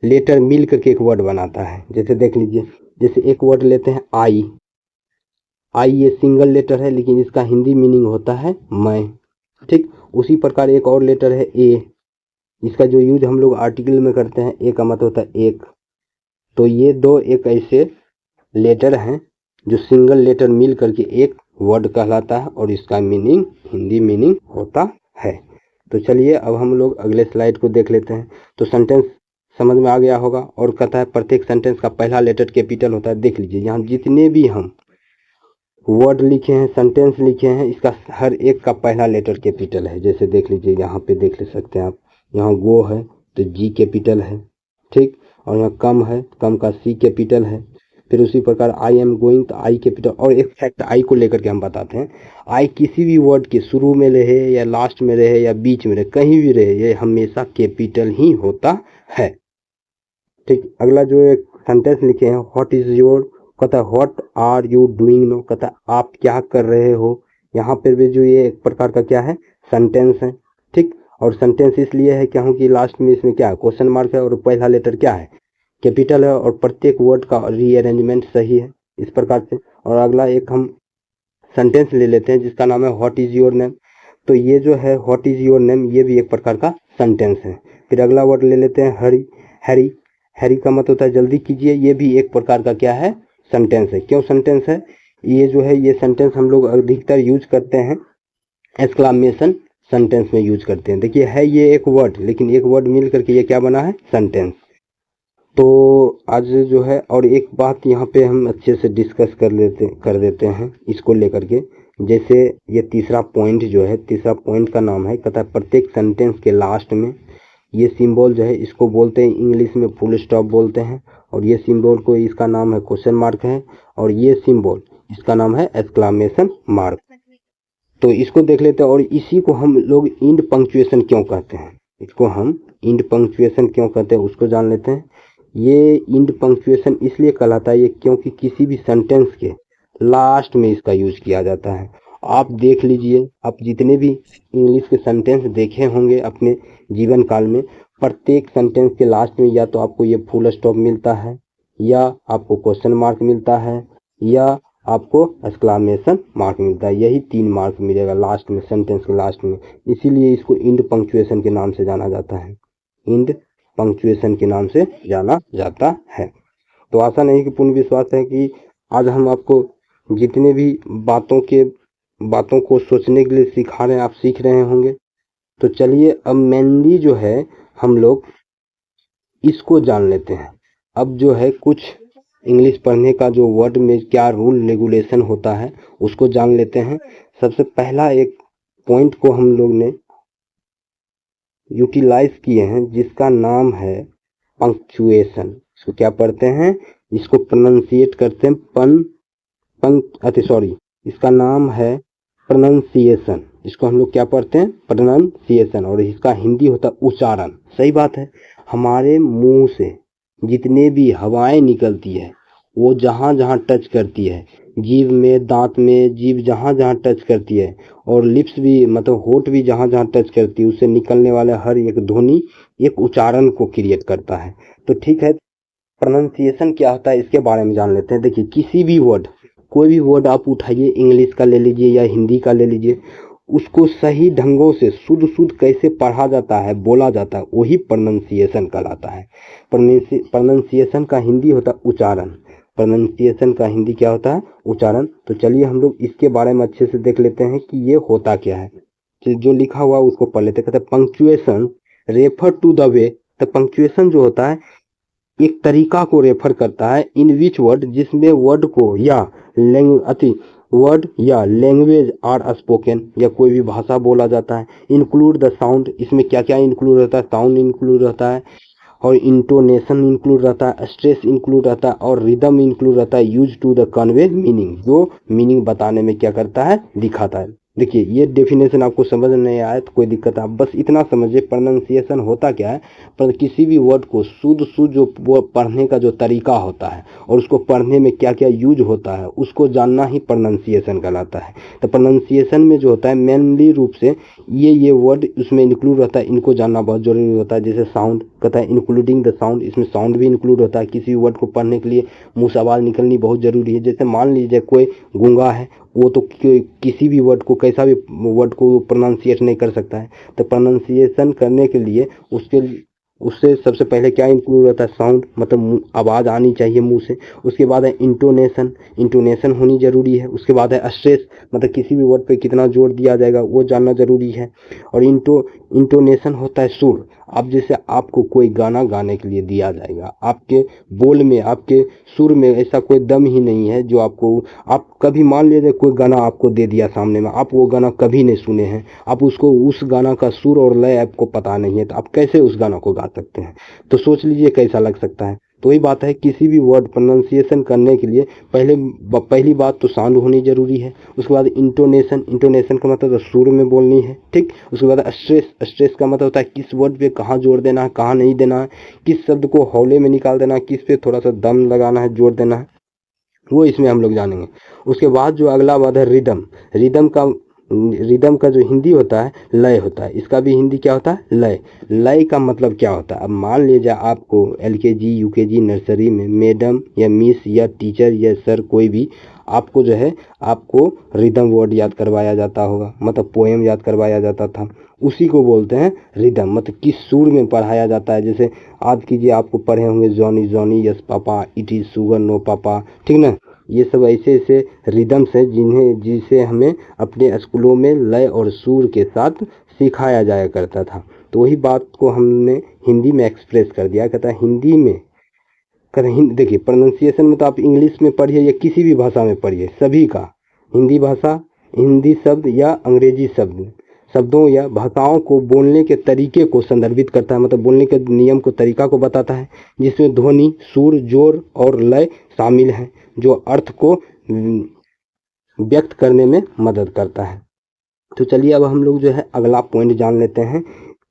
लेटर मिल करके एक वर्ड बनाता है। जैसे देख लीजिए, जैसे एक वर्ड लेते हैं आई ये सिंगल लेटर है, लेकिन इसका हिंदी मीनिंग होता है मैं, ठीक। उसी प्रकार एक और लेटर है ए, इसका जो यूज हम लोग आर्टिकल में करते हैं, ए का मतलब होता है एक। तो ये दो एक ऐसे लेटर हैं जो सिंगल लेटर मिल करके एक वर्ड कहलाता है, और इसका मीनिंग हिंदी मीनिंग होता है। तो चलिए अब हम लोग अगले स्लाइड को देख लेते हैं। तो सेंटेंस समझ में आ गया होगा, और कहता है प्रत्येक सेंटेंस का पहला लेटर कैपिटल होता है। देख लीजिए यहाँ जितने भी हम वर्ड लिखे हैं, सेंटेंस लिखे हैं, इसका हर एक का पहला लेटर कैपिटल है। जैसे देख लीजिए, यहाँ पे देख ले सकते हैं आप, यहाँ गो है तो जी कैपिटल है, ठीक। और यहाँ कम है, कम का सी कैपिटल है। फिर उसी प्रकार आई एम गोइंग तो आई कैपिटल। और एक फैक्ट आई को लेकर के हम बताते हैं, आई किसी भी वर्ड के शुरू में रहे या लास्ट में रहे या बीच में रहे, कहीं भी रहे, ये हमेशा कैपिटल ही होता है, ठीक। अगला जो एक सेंटेंस लिखे हैं, व्हाट इज योर, कहता है what are you doing no, कहता है आप क्या कर रहे हो। यहाँ पर भी जो ये एक प्रकार का क्या है, सेंटेंस है, ठीक। और सेंटेंस इसलिए है क्योंकि लास्ट में इसमें क्या है, क्वेश्चन मार्क है, और पहला लेटर क्या है, कैपिटल है, और प्रत्येक वर्ड का रीअरेंजमेंट सही है, इस प्रकार से। और अगला एक हम सेंटेंस ले लेते हैं जिसका नाम है व्हाट इज योर नेम। तो ये जो है व्हाट इज योर नेम, ये भी एक प्रकार का सेंटेंस है। फिर अगला वर्ड ले लेते हैं हरी, हैरी का मतलब होता है जल्दी कीजिए, ये भी एक प्रकार का क्या है, सेंटेंस है। क्यों सेंटेंस है? ये जो है ये सेंटेंस हम लोग अधिकतर यूज करते हैं एक्सक्लामेशन सेंटेंस में यूज करते हैं। देखिए है ये एक वर्ड, लेकिन एक वर्ड मिल करके ये क्या बना है, सेंटेंस। तो आज जो है और एक बात यहाँ पे हम अच्छे से डिस्कस कर देते हैं इसको लेकर के। जैसे ये तीसरा पॉइंट जो है, तीसरा पॉइंट का नाम है, कहता है प्रत्येक सेंटेंस के लास्ट में ये सिंबल जो है इसको बोलते हैं इंग्लिश में फुल स्टॉप बोलते हैं, और ये सिंबल को इसका नाम है क्वेश्चन मार्क है, और ये सिंबल इसका नाम है एक्सक्लामेशन मार्क। तो इसको देख लेते हैं। और इसी को हम लोग इंड पंक्चुएशन क्यों कहते हैं, इसको हम इंड पंक्चुएशन क्यों कहते हैं उसको जान लेते हैं। ये इंड पंक्चुएशन इसलिए कहलाता है ये क्योंकि किसी भी सेंटेंस के लास्ट में इसका यूज किया जाता है। आप देख लीजिए, आप जितने भी इंग्लिश के सेंटेंस देखे होंगे अपने जीवन काल में, प्रत्येक सेंटेंस के लास्ट में या तो आपको ये फुल स्टॉप मिलता है, या आपको क्वेश्चन मार्क मिलता है, या आपको एक्सक्लामेशन मार्क मिलता है। यही 3 मार्क मिलेगा लास्ट में, सेंटेंस के लास्ट में। इसीलिए इसको इंड पंक्चुएशन के नाम से जाना जाता है, इंड पंक्चुएशन के नाम से जाना जाता है। तो आशा नहीं कि पूर्ण विश्वास है कि आज हम आपको जितने भी बातों को सोचने के लिए सिखा रहे हैं, आप सीख रहे होंगे। तो चलिए अब मेनली जो है हम लोग इसको जान लेते हैं। अब जो है कुछ इंग्लिश पढ़ने का जो वर्ड में क्या रूल रेगुलेशन होता है उसको जान लेते हैं। सबसे पहला एक पॉइंट को हम लोग ने यूटिलाइज किए हैं जिसका नाम है पंक्चुएशन। इसको क्या पढ़ते हैं, इसको प्रोनाउंसिएट करते हैं इसका नाम है प्रोनाउंसिएशन। इसको हम लोग क्या पढ़ते हैं, प्रोनाउंसिएशन, और इसका हिंदी होता है उच्चारण। सही बात है, हमारे मुंह से जितने भी हवाएं निकलती है वो जहाँ जहाँ टच करती है, जीभ में, दांत में, जीभ जहाँ जहाँ टच करती है, और लिप्स भी मतलब होठ भी जहाँ जहाँ टच करती है, उससे निकलने वाला हर एक ध्वनि एक उच्चारण को क्रिएट करता है। तो ठीक है, प्रोनाउंसिएशन क्या होता है इसके बारे में जान लेते हैं। देखिए किसी भी वर्ड, कोई भी वर्ड आप उठाइए, इंग्लिश का ले लीजिए या हिंदी का ले लीजिए, उसको सही ढंगों से शुद्ध कैसे पढ़ा जाता है, बोला जाता है, वही प्रोनाउंसिएशन कहलाता है। प्रोनाउंसिएशन का हिंदी होता है उच्चारण। प्रोनाउंसिएशन का हिंदी क्या होता है, उच्चारण। तो चलिए हम लोग इसके बारे में अच्छे से देख लेते हैं कि ये होता क्या है। जो लिखा हुआ उसको पढ़ लेते हैं। कहते हैं punctuation refer to the way. तो पंक्चुएशन जो होता है एक तरीका को रेफर करता है, इन विच वर्ड, जिसमें वर्ड को या वर्ड या लैंग्वेज आर स्पोकन, या कोई भी भाषा बोला जाता है। इंक्लूड द साउंड, इसमें क्या क्या इंक्लूड रहता है, साउंड इंक्लूड रहता है, और इंटोनेशन इंक्लूड रहता है, स्ट्रेस इंक्लूड रहता है, और रिदम इंक्लूड रहता है। Use to the convey meaning, जो मीनिंग बताने में क्या करता है, दिखाता है। देखिए ये डेफिनेशन आपको समझ नहीं आया तो कोई दिक्कत है, आप बस इतना समझिए प्रोनाउंसिएशन होता क्या है। पर किसी भी वर्ड को शुद्ध जो पढ़ने का जो तरीका होता है और उसको पढ़ने में क्या क्या यूज होता है उसको जानना ही प्रोनाउंसिएशन कहलाता है। तो प्रोनाउंसिएशन में जो होता है मेनली रूप से ये वर्ड उसमें इंक्लूड रहता है, इनको जानना बहुत जरूरी होता है। जैसे साउंड कहता है इंक्लूडिंग द साउंड, इसमें साउंड भी इंक्लूड होता है। किसी वर्ड को पढ़ने के लिए मुंह से आवाज़ निकलनी बहुत जरूरी है। जैसे मान लीजिए कोई गूंगा है, वो तो किसी भी वर्ड को, कैसा भी वर्ड को प्रोनाउंसिएट नहीं कर सकता है। तो प्रोनाउंसिएशन करने के लिए उससे सबसे पहले क्या इंक्लूड रहता है, साउंड, मतलब आवाज़ आनी चाहिए मुंह से। उसके बाद है इंटोनेशन होनी जरूरी है। उसके बाद है स्ट्रेस, मतलब किसी भी वर्ड पे कितना जोर दिया जाएगा वो जानना जरूरी है। और इंटोनेशन होता है सुर। अब जैसे आपको कोई गाना गाने के लिए दिया जाएगा, आपके बोल में, आपके सुर में ऐसा कोई दम ही नहीं है जो आप कभी मान लीजिए कोई गाना आपको दे दिया सामने में, आप वो गाना कभी नहीं सुने हैं, आप उसको उस गाना का सुर और लय आपको पता नहीं है, तो आप कैसे उस गाना को गा सकते हैं। तो सोच लीजिए कैसा लग सकता है। तो वही बात है, किसी भी वर्ड प्रोनाउंसिएशन करने के लिए पहली बात तो साउंड होनी जरूरी है। उसके बाद इंटोनेशन का मतलब सुर में बोलनी है, ठीक। उसके बाद स्ट्रेस का मतलब होता है किस वर्ड पे कहाँ जोर देना है, कहाँ नहीं देना है, किस शब्द को हौले में निकाल देना है, किस पे थोड़ा सा दम लगाना है, जोर देना है, वो इसमें हम लोग जानेंगे। उसके बाद जो अगला बात है रिदम का रिदम का जो हिंदी होता है लय होता है, इसका भी हिंदी क्या होता है? लय। लय का मतलब क्या होता है? अब मान लीजिए आपको एलकेजी यूकेजी नर्सरी में मैडम या मिस या टीचर या सर कोई भी आपको जो है आपको रिदम वर्ड याद करवाया जाता होगा, मतलब पोएम याद करवाया जाता था, उसी को बोलते हैं रिदम। मतलब किस सुर में पढ़ाया जाता है। जैसे आज कीजिए आपको पढ़े होंगे Johnny Johnny yes papa, it is sugar no papa, ठीक ना। ये सब ऐसे ऐसे रिदम्स हैं जिसे हमें अपने स्कूलों में लय और सुर के साथ सिखाया जाया करता था। तो वही बात को हमने हिंदी में एक्सप्रेस कर दिया। कहता है हिंदी में देखिए प्रोनाउंसिएशन में तो आप इंग्लिश में पढ़िए या किसी भी भाषा में पढ़िए, सभी का हिंदी भाषा, हिंदी शब्द या अंग्रेजी शब्दों या भाषाओं को बोलने के तरीके को संदर्भित करता है, मतलब बोलने के नियम को तरीका को बताता है, जिसमें ध्वनि, सुर, जोर और लय शामिल है, जो अर्थ को व्यक्त करने में मदद करता है। तो चलिए अब हम लोग जो है अगला पॉइंट जान लेते हैं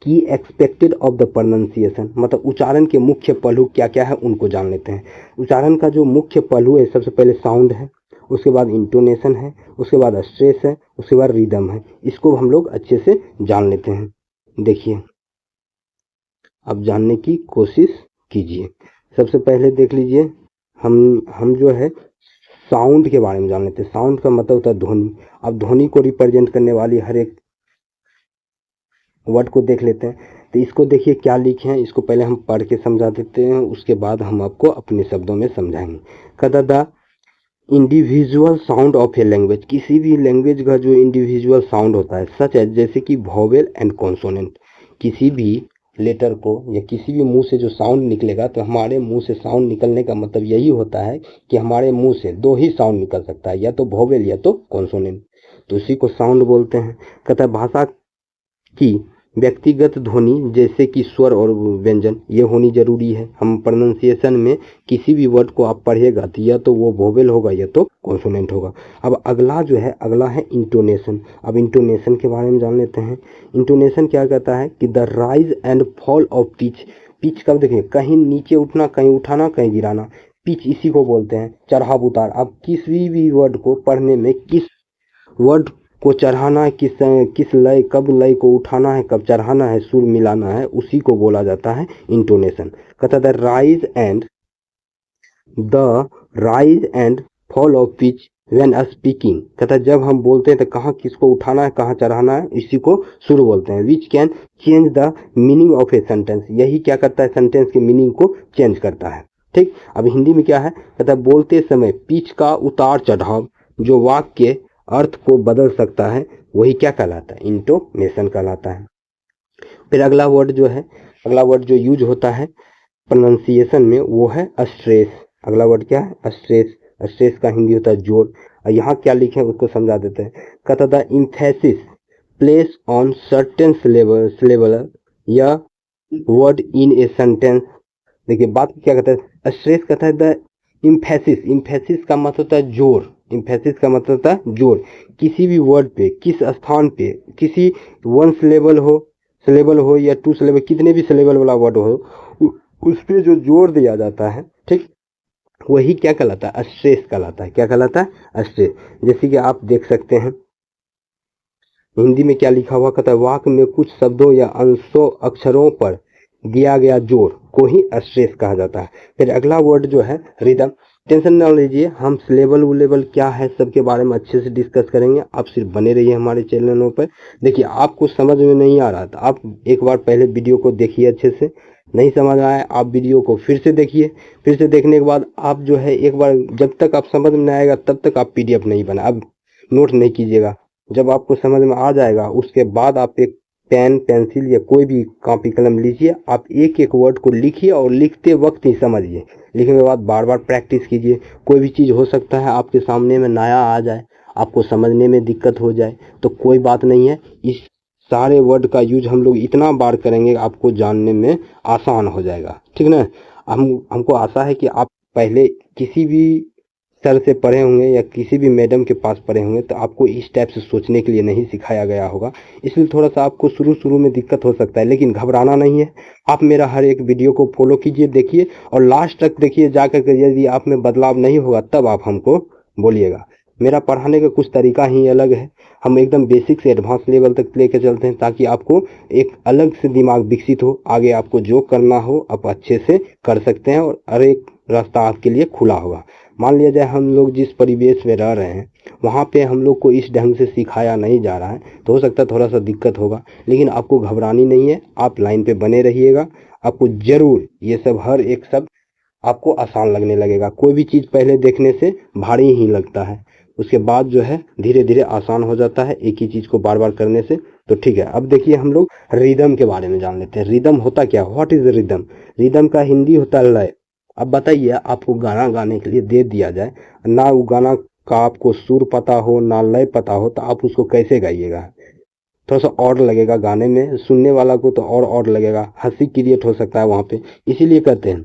की एक्सपेक्टेड ऑफ द प्रोनाउंसिएशन, मतलब उच्चारण के मुख्य पहलू क्या क्या है उनको जान लेते हैं। उच्चारण का जो मुख्य पहलू है, सबसे पहले साउंड है, उसके बाद इंटोनेशन है, उसके बाद स्ट्रेस है, उसके बाद रिदम है। इसको हम लोग अच्छे से जान लेते हैं। देखिए अब जानने की कोशिश कीजिए। सबसे पहले देख लीजिए हम जो है साउंड के बारे में जान लेते हैं। साउंड का मतलब होता है ध्वनि। अब ध्वनि को रिप्रेजेंट करने वाली हर एक वर्ड को देख लेते हैं। तो इसको देखिए क्या लिखे हैं, इसको पहले हम पढ़ के समझा देते हैं, उसके बाद हम आपको अपने शब्दों में समझाएंगे। कहता the individual sound of a language, किसी भी लैंग्वेज का जो इंडिविजुअल साउंड होता है, सच है जैसे कि वोवेल एंड कॉन्सोनेंट, किसी भी लेटर को या किसी भी मुंह से जो साउंड निकलेगा, तो हमारे मुंह से साउंड निकलने का मतलब यही होता है कि हमारे मुंह से दो ही साउंड निकल सकता है, या तो वोवेल या तो कॉन्सोनेंट, तो उसी को साउंड बोलते हैं। कहता है भाषा की व्यक्तिगत ध्वनि जैसे कि स्वर और व्यंजन ये होनी जरूरी है। हम प्रोनाउंसिएशन में किसी भी वर्ड को आप पढ़िएगा तो या तो वो वोवेल होगा या तो कॉन्सोनेंट होगा। अब अगला जो है अगला है इंटोनेशन। अब इंटोनेशन के बारे में जान लेते हैं। इंटोनेशन क्या कहता है कि the rise and fall of pitch. Pitch कब देखें, कहीं नीचे उठना, कहीं उठाना, कहीं गिराना, पिच इसी को बोलते हैं। चढ़ाव उतार, अब किसी भी वर्ड को पढ़ने में किस वर्ड को चढ़ाना है, किस लय, कब लय को उठाना है, कब चढ़ाना है, सुर मिलाना है, उसी को बोला जाता है इंटोनेशन। कहता है the rise and fall of pitch when speaking. कहता है जब हम बोलते हैं तो कहाँ किसको उठाना है, कहाँ चढ़ाना है, इसी को सुर बोलते हैं। Which can change the meaning of a sentence, यही क्या करता है, सेंटेंस के मीनिंग को चेंज करता है। ठीक, अब हिंदी में क्या है, कहता है बोलते समय पिच का उतार चढ़ाव जो वाक्य के अर्थ को बदल सकता है, वही क्या कहलाता है, इंटोनेशन कहलाता है। फिर अगला वर्ड जो यूज होता है प्रोनाउंसिएशन में वो है स्ट्रेस। अगला वर्ड क्या है, स्ट्रेस। स्ट्रेस का हिंदी होता है जोर। और यहाँ क्या लिखे हैं उसको समझा देते हैं। कहता the emphasis place on certain syllable या वर्ड इन ए सेंटेंस। देखिए बात क्या कहता है, स्ट्रेस कहता है द एम्फेसिस का मतलब होता है जोर। एम्फेसिस का मतलब होता है जोर। किसी भी वर्ड पे, किस स्थान पे, किसी वन सिलेबल हो या टू सिलेबल, कितने भी सिलेबल वाला वर्ड हो, उस पे जो जोर दिया जाता है, ठीक, वही क्या कहलाता है, स्ट्रेस कहलाता है। क्या कहलाता है, स्ट्रेस। जैसे कि आप देख सकते हैं हिंदी में क्या लिखा हुआ, कहता है वाक्य में कुछ शब्दों या अक्षरों पर दिया गया जोर को ही स्ट्रेस कहा जाता है। फिर अगला वर्ड जो है रिदम। टेंशन ना लीजिए, हम सिलेबल क्या है सबके बारे में अच्छे से डिस्कस करेंगे। आप सिर्फ बने रहिए हमारे चैनलों पर। देखिए आपको समझ में नहीं आ रहा था, आप एक बार पहले वीडियो को देखिए अच्छे से, नहीं समझ आया आप वीडियो को फिर से देखिए। फिर से देखने के बाद आप जो है एक बार, जब तक आप समझ में नहीं आएगा तब तक आप PDF नहीं बना, अब नोट नहीं कीजिएगा। जब आपको समझ में आ जाएगा उसके बाद आप एक पेन पेंसिल या कोई भी कॉपी कलम लीजिए, आप एक एक वर्ड को लिखिए और लिखते वक्त ही समझिए। लिखने के बाद बार बार प्रैक्टिस कीजिए। कोई भी चीज़ हो सकता है आपके सामने में नया आ जाए, आपको समझने में दिक्कत हो जाए, तो कोई बात नहीं है। इस सारे वर्ड का यूज हम लोग इतना बार करेंगे आपको जानने में आसान हो जाएगा, ठीक ना। हमको आशा है कि आप पहले किसी भी सर से पढ़े होंगे या किसी भी मैडम के पास पढ़े होंगे, तो आपको इस टाइप से सोचने के लिए नहीं सिखाया गया होगा, इसलिए थोड़ा सा आपको शुरू में दिक्कत हो सकता है, लेकिन घबराना नहीं है। आप मेरा हर एक वीडियो को फॉलो कीजिए, देखिए और लास्ट तक देखिए, जाकर के यदि आप में बदलाव नहीं होगा तब आप हमको बोलिएगा। मेरा पढ़ाने का कुछ तरीका ही अलग है। हम एकदम बेसिक से एडवांस लेवल तक लेके चलते हैं ताकि आपको एक अलग से दिमाग विकसित हो, आगे आपको जो करना हो आप अच्छे से कर सकते हैं और हर एक रास्ता आपके लिए खुला होगा। मान लिया जाए हम लोग जिस परिवेश में रह रहे हैं वहाँ पे हम लोग को इस ढंग से सिखाया नहीं जा रहा है, तो हो सकता है थोड़ा सा दिक्कत होगा, लेकिन आपको घबरानी नहीं है। आप लाइन पे बने रहिएगा, आपको जरूर ये सब हर एक शब्द आपको आसान लगने लगेगा। कोई भी चीज़ पहले देखने से भारी ही लगता है, उसके बाद जो है धीरे धीरे आसान हो जाता है एक ही चीज़ को बार बार करने से। तो ठीक है, अब देखिए हम लोग रिदम के बारे में जान लेते हैं। रिदम होता क्या, व्हाट इज रिदम? रिदम का हिंदी होता है लय। अब बताइए, आपको गाना गाने के लिए दे दिया जाए, ना वो गाना का आपको सुर पता हो ना लय पता हो, तो आप उसको कैसे गाइएगा? थोड़ा सा और लगेगा गाने में, सुनने वाला को तो और लगेगा, हंसी क्रिएट हो सकता है वहाँ पे। इसीलिए कहते हैं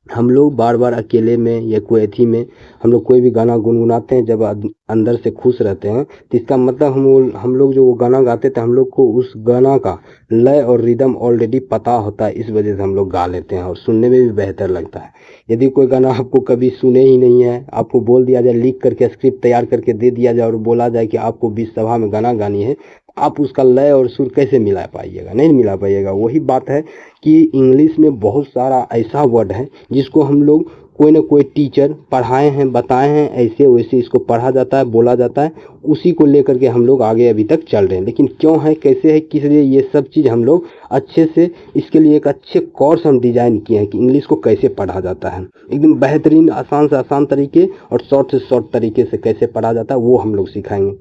हम लोग बार बार अकेले में या कोई अथी में हम लोग कोई भी गाना गुनगुनाते हैं, जब अंदर से खुश रहते हैं, तो इसका मतलब हम लोग जो वो गाना गाते थे हम लोग को उस गाना का लय और रिदम ऑलरेडी पता होता है, इस वजह से हम लोग गा लेते हैं और सुनने में भी बेहतर लगता है। यदि कोई गाना आपको कभी सुने ही नहीं है, आपको बोल दिया जाए, लिख करके स्क्रिप्ट तैयार करके दे दिया जाए और बोला जाए कि आपको बीच सभा में गाना गानी है, आप उसका लय और सुर कैसे मिला पाइएगा? नहीं मिला पाइएगा। वही बात है कि इंग्लिश में बहुत सारा ऐसा वर्ड है जिसको हम लोग कोई ना कोई टीचर पढ़ाए हैं, बताए हैं, ऐसे वैसे इसको पढ़ा जाता है, बोला जाता है, उसी को लेकर के हम लोग आगे अभी तक चल रहे हैं। लेकिन क्यों है, कैसे है, किस लिए, ये सब चीज़ हम लोग अच्छे से, इसके लिए एक अच्छे कोर्स हम डिजाइन किए हैं कि इंग्लिश को कैसे पढ़ा जाता है, एकदम बेहतरीन आसान से आसान तरीके और शॉर्ट से शॉर्ट तरीके से कैसे पढ़ा जाता है वो हम लोग सिखाएंगे।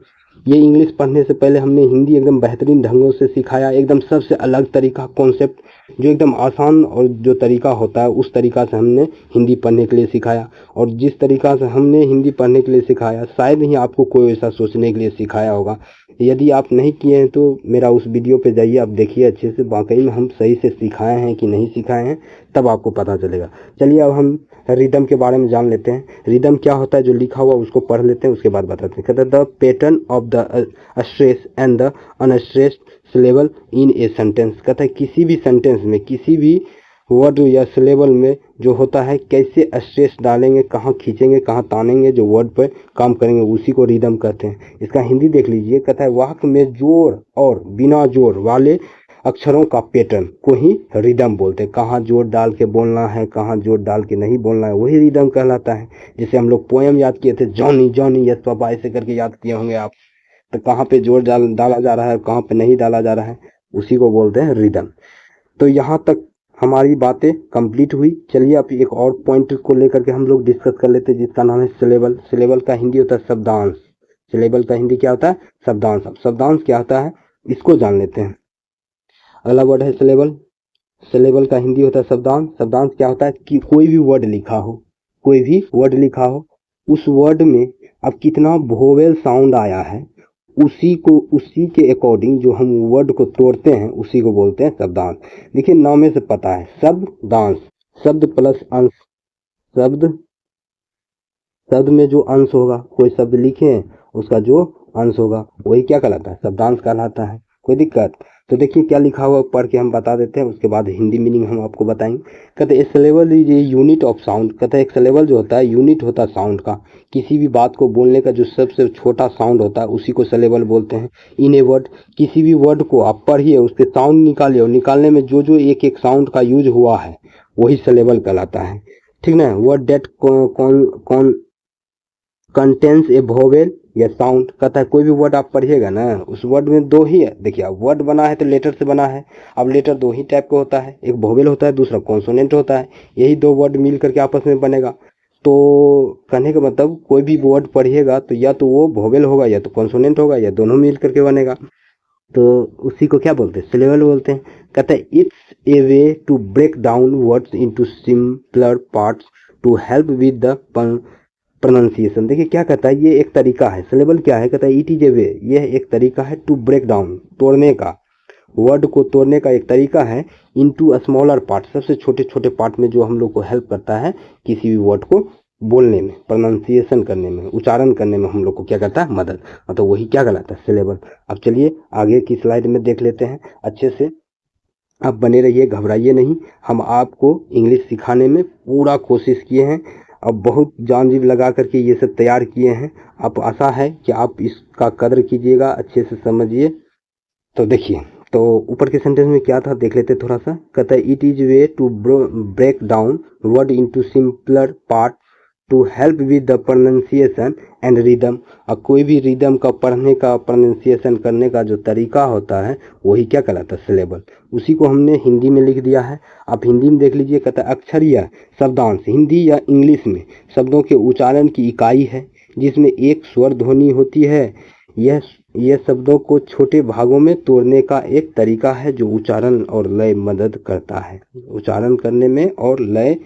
ये इंग्लिश पढ़ने से पहले हमने हिंदी एकदम बेहतरीन ढंगों से सिखाया, एकदम सबसे अलग तरीका, कॉन्सेप्ट जो एकदम आसान और जो तरीका होता है उस तरीका से हमने हिंदी पढ़ने के लिए सिखाया। और जिस तरीका से हमने हिंदी पढ़ने के लिए सिखाया, शायद ही आपको कोई ऐसा सोचने के लिए सिखाया होगा। यदि आप नहीं किए हैं तो मेरा उस वीडियो पे जाइए, आप देखिए अच्छे से, वाकई में हम सही से सिखाए हैं कि नहीं सिखाए हैं, तब आपको पता चलेगा। चलिए अब हम रिदम के बारे में जान लेते हैं। रिदम क्या होता है, जो लिखा हुआ उसको पढ़ लेते हैं, उसके बाद बताते हैं। कहते हैं the pattern of the stress and the unstressed syllable in a sentence. कहता है किसी भी सेंटेंस में, किसी भी वर्ड या सिलेबल में जो होता है, कैसे स्ट्रेस डालेंगे, कहाँ खींचेंगे, कहाँ तानेंगे, जो वर्ड पर काम करेंगे, उसी को रिदम कहते हैं। इसका हिंदी देख लीजिए। कहता है वाक्य में जोर और बिना जोर वाले अक्षरों का पैटर्न को ही रिदम बोलते हैं। कहाँ जोर डाल के बोलना है, कहाँ जोर डाल के नहीं बोलना है, वही रिदम कहलाता है। जैसे हम लोग पोएम याद किए थे, जॉनी जॉनी यस पापा, ऐसे करके याद किए होंगे आप, तो कहाँ पे जोर डाला जा रहा है, कहाँ पे नहीं डाला जा रहा है, उसी को बोलते हैं रिदम। तो यहाँ तक हमारी बातें कंप्लीट हुई। चलिए अब एक और पॉइंट को लेकर के हम लोग डिस्कस कर लेते हैं, जिसका नाम है सिलेबल। सिलेबल का हिंदी होता है शब्दांश। सिलेबल का हिंदी क्या होता है? शब्दांश। अब शब्दांश क्या होता है इसको जान लेते हैं। अगला वर्ड है सिलेबल। सिलेबल का हिंदी होता है शब्दांश। शब्दांश क्या होता है कि कोई भी वर्ड लिखा हो, कोई भी वर्ड लिखा हो, उस वर्ड में अब कितना वोवेल साउंड आया है, उसी के अकॉर्डिंग जो हम वर्ड को तोड़ते हैं उसी को बोलते हैं शब्दांश। देखिए नाम में से पता है, शब्दांश, शब्द प्लस अंश। शब्द में जो अंश होगा, कोई शब्द लिखे हैं उसका जो अंश होगा वही क्या कहलाता है? शब्दांश कहलाता है। कोई दिक्कत? तो देखिए क्या लिखा हुआ पढ़ के हम बता देते हैं, उसके बाद हिंदी मीनिंग हम आपको बताएंगे। कहते हैं syllable is a unit of sound. कहते हैं एक सिलेबल जो होता है यूनिट होता है साउंड का। किसी भी बात को बोलने का जो सबसे छोटा साउंड होता है उसी को सिलेबल बोलते हैं। इन ए वर्ड, किसी भी वर्ड को आप पढ़िए, उसके साउंड निकालिए और निकालने में जो जो एक एक साउंड का यूज हुआ है वही सिलेबल कहलाता है। ठीक ना? वर्ड डेट कौन कंटेंस ए वोवेल या साउंड। कहता है कोई भी वर्ड आप पढ़िएगा ना, उस वर्ड में दो ही है। देखिए अब वर्ड बना है तो लेटर से बना है। अब लेटर दो ही टाइप का होता है, एक वोवेल होता है, दूसरा कॉन्सोनेंट होता है। यही दो वर्ड मिल करके आपस में बनेगा। तो कहने का मतलब कोई भी वर्ड पढ़िएगा तो या तो वो वोवेल होगा या तो कॉन्सोनेंट होगा या दोनों मिल करके बनेगा। तो उसी को क्या बोलते हैं? सिलेबल बोलते हैं। कहता है it's a way to break down words into simpler parts to help with the pronunciation. देखिए क्या कहता है, ये एक तरीका है। सिलेबल क्या है? कहता है इट इज ए वे, यह एक तरीका है, टू ब्रेक डाउन, तोड़ने का, वर्ड को तोड़ने का एक तरीका है, इनटू स्मॉलर पार्ट, सबसे छोटे छोटे पार्ट में, जो हम लोग को हेल्प करता है किसी भी वर्ड को बोलने में, प्रोनाउंसिएशन करने में, उच्चारण करने में हम लोग को क्या करता है? मदद। तो वही क्या कहलाता है? सिलेबल। अब चलिए आगे की स्लाइड में देख लेते हैं अच्छे से। आप बने रहिए, घबराइए नहीं। हम आपको इंग्लिश सिखाने में पूरा कोशिश किए हैं। अब बहुत जान जीव लगा करके ये सब तैयार किए हैं। आप आशा है कि आप इसका कदर कीजिएगा, अच्छे से समझिए। तो देखिए, तो ऊपर के सेंटेंस में क्या था देख लेते थोड़ा सा। कहता है it is way to break down word into simpler part to help with the pronunciation and rhythm. और कोई भी रिदम का पढ़ने का, प्रोनाउंसिएशन करने का जो तरीका होता है वही क्या कहलाता है, सिलेबल। उसी को हमने हिंदी में लिख दिया है। आप हिंदी में देख लीजिए। कहता है अक्षर या शब्दांश हिंदी या इंग्लिश में शब्दों के उच्चारण की इकाई है जिसमें एक स्वर ध्वनि होती है। यह शब्दों को छोटे भागों में तोड़ने का एक तरीका है जो उच्चारण और लय मदद करता है, उच्चारण करने में और लय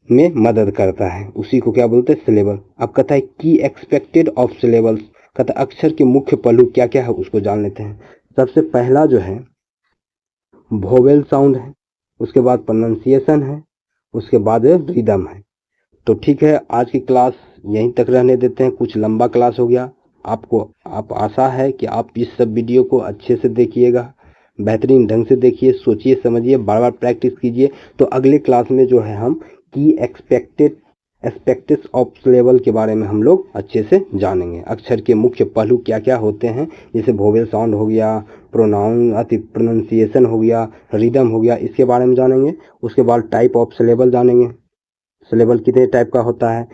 में मदद करता है। उसी को क्या बोलते हैं, सिलेबल। अब कहता है की एक्सपेक्टेड ऑफ सिलेबल्स। कहता है अक्षर के मुख्य पहलू क्या क्या है उसको जान लेते हैं। सबसे पहला जो है वोवेल साउंड है, उसके बाद प्रोनाउंसिएशन है, उसके बाद रिदम है। तो ठीक है, आज की क्लास यहीं तक रहने देते हैं। कुछ लंबा क्लास हो गया। आप आशा है कि आप इस सब वीडियो को अच्छे से देखिएगा, बेहतरीन ढंग से देखिए, सोचिए, समझिए, बार बार प्रैक्टिस कीजिए। तो अगले क्लास में जो है हम की एक्सपेक्टेड एस्पेक्ट्स ऑफ सिलेबल के बारे में हम लोग अच्छे से जानेंगे। अक्षर के मुख्य पहलू क्या क्या होते हैं, जैसे वोवेल साउंड हो गया, प्रोनाउंसिएशन हो गया, रिदम हो गया, इसके बारे में जानेंगे। उसके बाद टाइप ऑफ सिलेबल जानेंगे। सिलेबल कितने टाइप का होता है,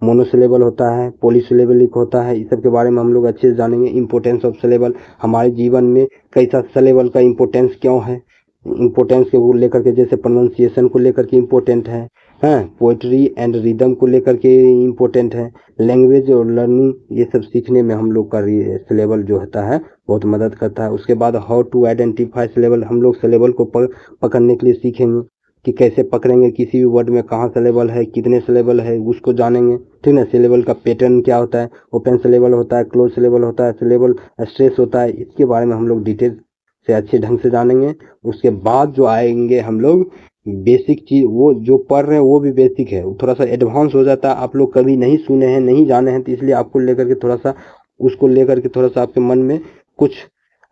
मोनोसिलेबल होता है, पॉलीसिलेबलिक होता है, इस सब के बारे में हम लोग अच्छे से जानेंगे। इंपोर्टेंस ऑफ सिलेबल, हमारे जीवन में कैसा सिलेबल का इंपोर्टेंस क्यों है, इंपोर्टेंस को लेकर के, जैसे प्रोनाउंसिएशन को लेकर के इम्पोर्टेंट है, पोइट्री एंड रिदम को लेकर के इम्पोर्टेंट है, लैंग्वेज और लर्निंग, ये सब सीखने में हम लोग का सिलेबल जो होता है बहुत मदद करता है। उसके बाद हाउ टू आइडेंटिफाई सिलेबल, हम लोग सिलेबल को पकड़ने के लिए सीखेंगे कि कैसे पकड़ेंगे, किसी भी वर्ड में कहाँ सिलेबल है, कितने सिलेबल है, उसको जानेंगे। ठीक ना, सिलेबल का पैटर्न क्या होता है, ओपन सिलेबल होता है, क्लोज सिलेबल होता है, सिलेबल स्ट्रेस होता है, इसके बारे में हम लोग डिटेल से अच्छे ढंग से जानेंगे। उसके बाद जो आएंगे हम लोग बेसिक चीज, वो जो पढ़ रहे हैं वो भी बेसिक है, थोड़ा सा एडवांस हो जाता है। आप लोग कभी नहीं सुने हैं, नहीं जाने हैं, तो इसलिए आपको लेकर के थोड़ा सा, उसको लेकर के थोड़ा सा आपके मन में कुछ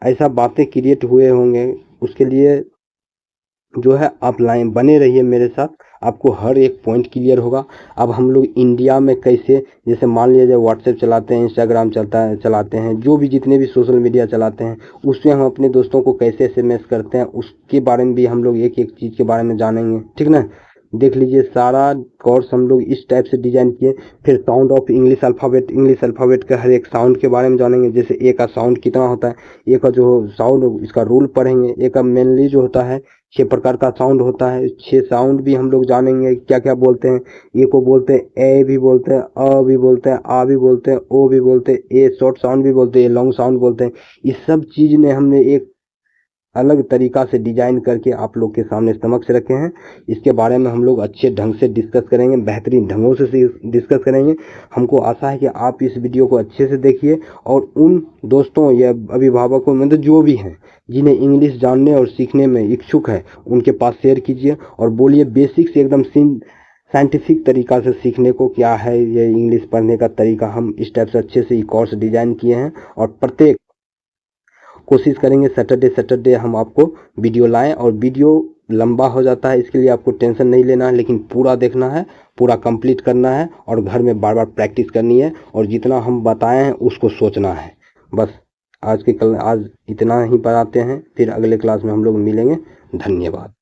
ऐसा बातें क्रिएट हुए होंगे। उसके लिए जो है आप लाइन बने रहिए मेरे साथ, आपको हर एक पॉइंट क्लियर होगा। अब हम लोग इंडिया में कैसे, जैसे मान लीजिए व्हाट्सएप चलाते हैं, इंस्टाग्राम चलाते हैं, जो भी जितने भी सोशल मीडिया चलाते हैं, उसमें हम अपने दोस्तों को कैसे SMS करते हैं, उसके बारे में भी हम लोग एक एक चीज़ के बारे में जानेंगे। ठीक ना, देख लीजिए सारा कोर्स हम लोग इस टाइप से डिजाइन किए। फिर साउंड ऑफ इंग्लिश अल्फ़ाबेट का हर एक साउंड के बारे में जानेंगे, जैसे ए का साउंड कितना होता है, ए का जो साउंड, इसका रूल पढ़ेंगे। ए का मेनली जो होता है 6 प्रकार का साउंड होता है, 6 साउंड भी हम लोग जानेंगे क्या क्या बोलते हैं। ए को बोलते हैं ए भी बोलते हैं, अ भी बोलते हैं, आ भी बोलते हैं, ओ भी बोलते हैं, ए शॉर्ट साउंड भी बोलते हैं, लॉन्ग साउंड बोलते हैं। इस सब चीज़ ने हमने एक अलग तरीका से डिजाइन करके आप लोग के सामने समक्ष रखे हैं। इसके बारे में हम लोग अच्छे ढंग से डिस्कस करेंगे, बेहतरीन ढंगों से डिस्कस करेंगे। हमको आशा है कि आप इस वीडियो को अच्छे से देखिए और उन दोस्तों या अभिभावकों में जो भी हैं जिन्हें इंग्लिश जानने और सीखने में इच्छुक है, उनके पास शेयर कीजिए और बोलिए बेसिक से एकदम साइंटिफिक तरीका से सीखने को क्या है ये इंग्लिश पढ़ने का तरीका। हम इस टाइप से अच्छे से कोर्स डिजाइन किए हैं और प्रत्येक कोशिश करेंगे सैटरडे हम आपको वीडियो लाएं। और वीडियो लंबा हो जाता है, इसके लिए आपको टेंशन नहीं लेना है, लेकिन पूरा देखना है, पूरा कंप्लीट करना है और घर में बार बार प्रैक्टिस करनी है और जितना हम बताए हैं उसको सोचना है। बस आज इतना ही पढ़ाते हैं, फिर अगले क्लास में हम लोग मिलेंगे। धन्यवाद।